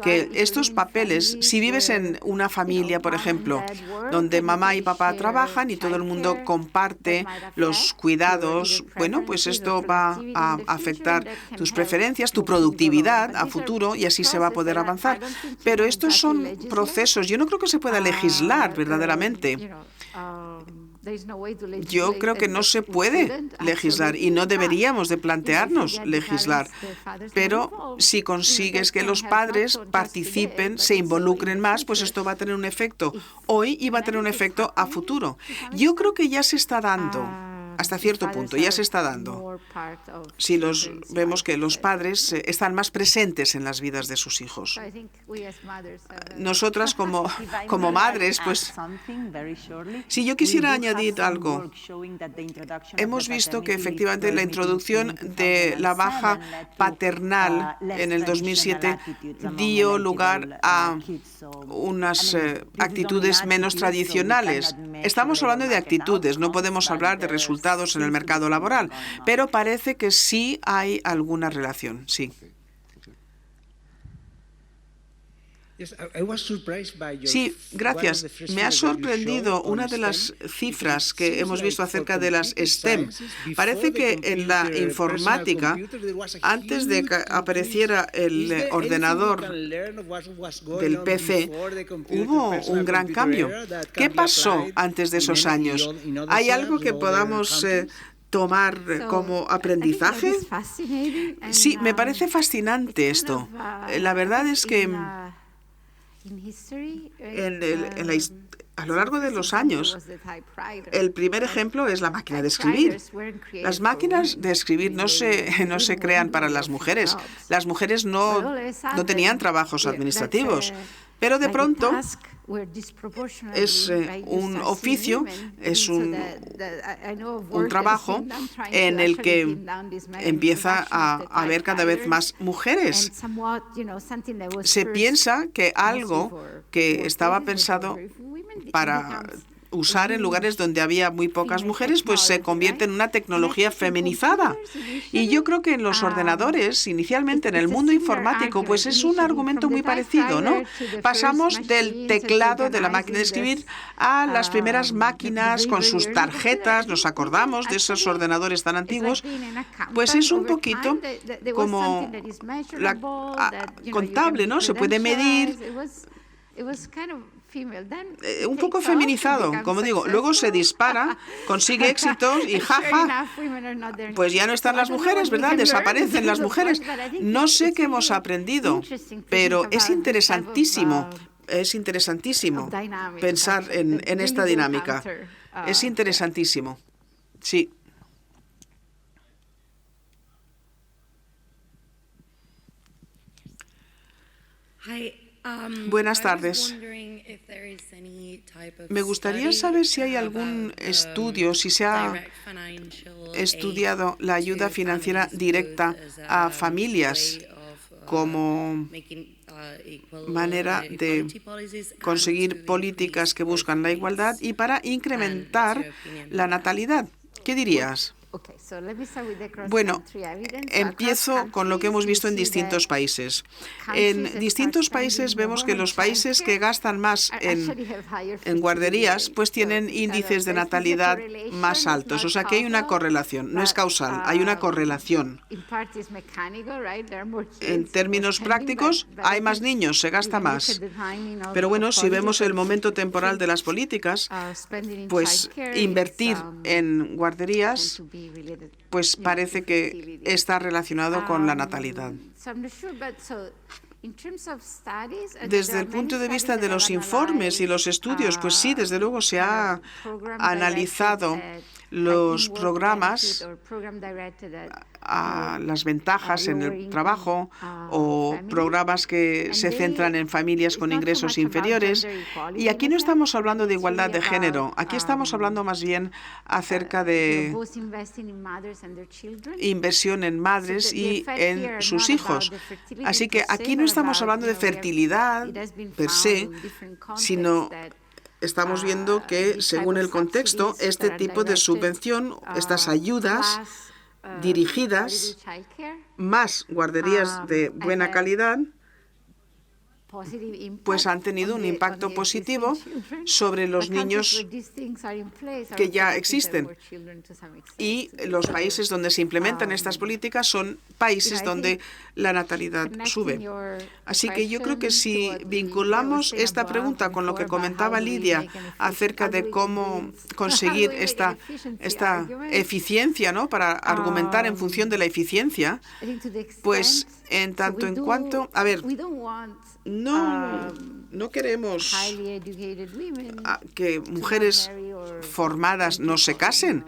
C: que estos papeles, si vives en una familia, por ejemplo, donde mamá y papá trabajan y todo el mundo comparte los cuidados, bueno, pues esto va a afectar tus preferencias, tu productividad a futuro, y así se va a poder avanzar. Pero estos son procesos. Yo no creo que se pueda legislar verdaderamente. Yo creo que no se puede legislar y no deberíamos de plantearnos legislar, pero si consigues que los padres participen, se involucren más, pues esto va a tener un efecto hoy y va a tener un efecto a futuro. Yo creo que ya se está dando. Hasta cierto punto, ya se está dando. Si vemos que los padres están más presentes en las vidas de sus hijos. Nosotras como madres, pues, si yo quisiera añadir algo, hemos visto que efectivamente la introducción de la baja paternal en el 2007 dio lugar a unas actitudes menos tradicionales. Estamos hablando de actitudes, no podemos hablar de resultados en el mercado laboral, pero parece que sí hay alguna relación, sí. Sí, gracias. Me ha sorprendido una de las cifras que hemos visto acerca de las STEM. Parece que en la informática, antes de que apareciera el ordenador del PC, hubo un gran cambio. ¿Qué pasó antes de esos años? ¿Hay algo que podamos tomar como aprendizaje? Sí, me parece fascinante esto. La verdad es que a lo largo de los años, el primer ejemplo es la máquina de escribir. Las máquinas de escribir no se crean para las mujeres. Las mujeres no tenían trabajos administrativos, pero de pronto es un oficio, es un trabajo en el que empieza a haber cada vez más mujeres. Se piensa que algo que estaba pensado para usar en lugares donde había muy pocas mujeres, pues se convierte en una tecnología feminizada. Y yo creo que en los ordenadores, inicialmente en el mundo informático, pues es un argumento muy parecido, ¿no? Pasamos del teclado de la máquina de escribir a las primeras máquinas con sus tarjetas, nos acordamos de esos ordenadores tan antiguos, pues es un poquito como la contable, ¿no? Se puede medir. Un poco feminizado, como digo. Luego se dispara, consigue éxitos y jaja, pues ya no están las mujeres, ¿verdad? Desaparecen las mujeres. No sé qué hemos aprendido, pero es interesantísimo pensar en esta dinámica. Es interesantísimo, sí. Buenas tardes. Me gustaría saber si hay algún estudio, si se ha estudiado la ayuda financiera directa a familias como manera de conseguir políticas que buscan la igualdad y para incrementar la natalidad. ¿Qué dirías? Bueno, empiezo con lo que hemos visto en distintos países. En distintos países vemos que los países que gastan más en guarderías pues tienen índices de natalidad más altos. O sea que hay una correlación, no es causal, hay una correlación. En términos prácticos, hay más niños, se gasta más. Pero bueno, si vemos el momento temporal de las políticas, pues invertir en guarderías pues parece que está relacionado con la natalidad. Desde el punto de vista de los informes y los estudios, pues sí, desde luego se ha analizado los programas a las ventajas en el trabajo o programas que se centran en familias con ingresos inferiores. Y aquí no estamos hablando de igualdad de género, aquí estamos hablando más bien acerca de inversión en madres y en sus hijos. Así que aquí no estamos hablando de fertilidad per se, sino estamos viendo que, según el contexto, este tipo de subvención, estas ayudas dirigidas, más guarderías de buena calidad, pues han tenido un impacto positivo sobre los niños que ya existen. Y los países donde se implementan estas políticas son países donde la natalidad sube. Así que yo creo que si vinculamos esta pregunta con lo que comentaba Lidia acerca de cómo conseguir esta eficiencia, ¿no?, para argumentar en función de la eficiencia, pues en tanto en cuanto, a ver, no queremos que mujeres formadas no se casen,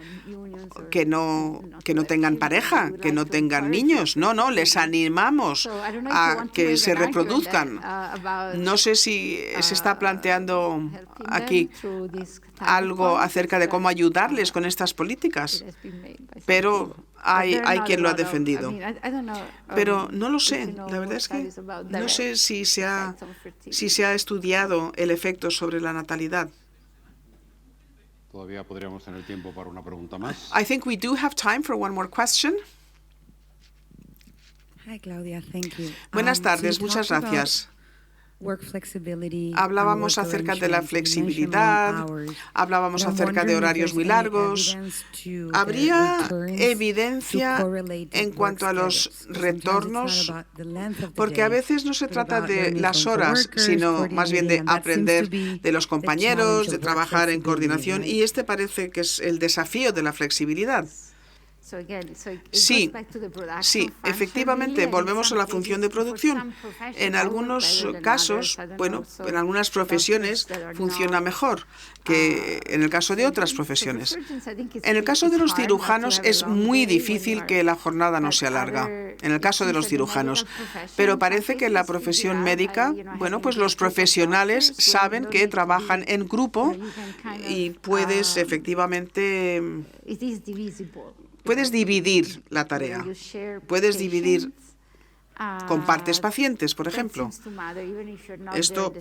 C: que no tengan pareja, que no tengan niños. No, les animamos a que se reproduzcan. No sé si se está planteando aquí algo acerca de cómo ayudarles con estas políticas, pero hay quien lo ha defendido. Pero no lo sé. La verdad es que no sé si se ha estudiado el efecto sobre la natalidad.
A: Todavía podríamos tener tiempo para una pregunta más.
C: I think we do have time for one more question.
E: Hi, Claudia. Thank you.
C: Buenas tardes, muchas gracias. Hablábamos acerca de la flexibilidad, hablábamos acerca de horarios muy largos. ¿Habría evidencia en cuanto a los retornos? Porque a veces no se trata de las horas, sino más bien de aprender de los compañeros, de trabajar en coordinación, y este parece que es el desafío de la flexibilidad. Sí, efectivamente, volvemos a la función de producción. En algunos casos, en algunas profesiones funciona mejor que en el caso de otras profesiones. En el caso de los cirujanos es muy difícil que la jornada no sea larga, en el caso de los cirujanos. Pero parece que en la profesión médica, pues los profesionales saben que trabajan en grupo y puedes efectivamente... Puedes dividir la tarea. Puedes dividir compartes pacientes, por ejemplo. Esto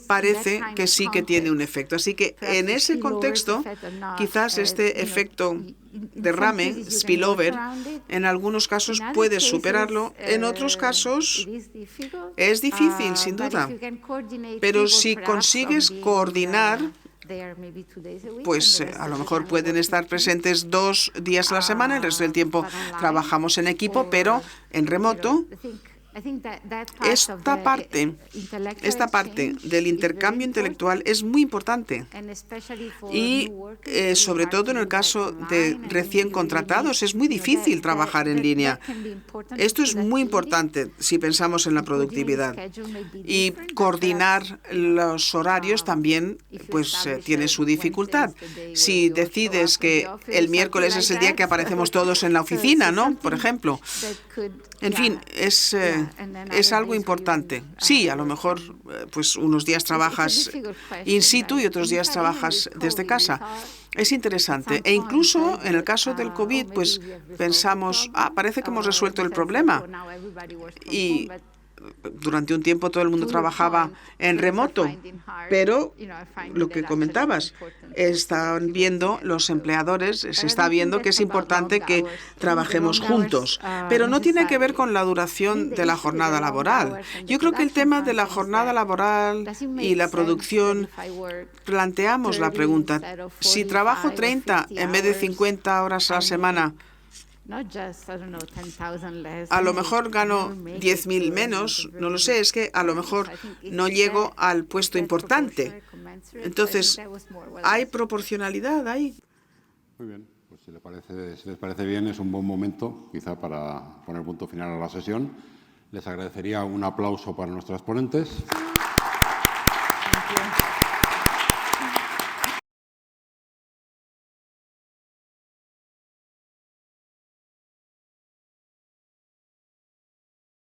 C: parece que sí que tiene un efecto. Así que en ese contexto, quizás este efecto derrame, spillover, en algunos casos puedes superarlo, en otros casos es difícil, sin duda. Pero si consigues coordinar, pues a lo mejor pueden estar presentes 2 días a la semana, el resto del tiempo trabajamos en equipo, pero en remoto. Esta parte del intercambio intelectual es muy importante y sobre todo en el caso de recién contratados es muy difícil trabajar en línea. Esto es muy importante si pensamos en la productividad, y coordinar los horarios también tiene su dificultad. Si decides que el miércoles es el día que aparecemos todos en la oficina, ¿no?, por ejemplo. En fin, es es algo importante. Sí, a lo mejor pues unos días trabajas in situ y otros días trabajas desde casa. Es interesante. E incluso en el caso del COVID, pues pensamos, parece que hemos resuelto el problema. Y durante un tiempo todo el mundo trabajaba en remoto, pero lo que comentabas, están viendo los empleadores, se está viendo que es importante que trabajemos juntos, pero no tiene que ver con la duración de la jornada laboral. Yo creo que el tema de la jornada laboral y la producción, planteamos la pregunta, si trabajo 30 en vez de 50 horas a la semana, a lo mejor gano 10.000 menos, no lo sé, es que a lo mejor no llego al puesto importante. Entonces, ¿hay proporcionalidad ahí?
A: Muy bien, pues si les parece bien, es un buen momento, quizá para poner punto final a la sesión. Les agradecería un aplauso para nuestras ponentes.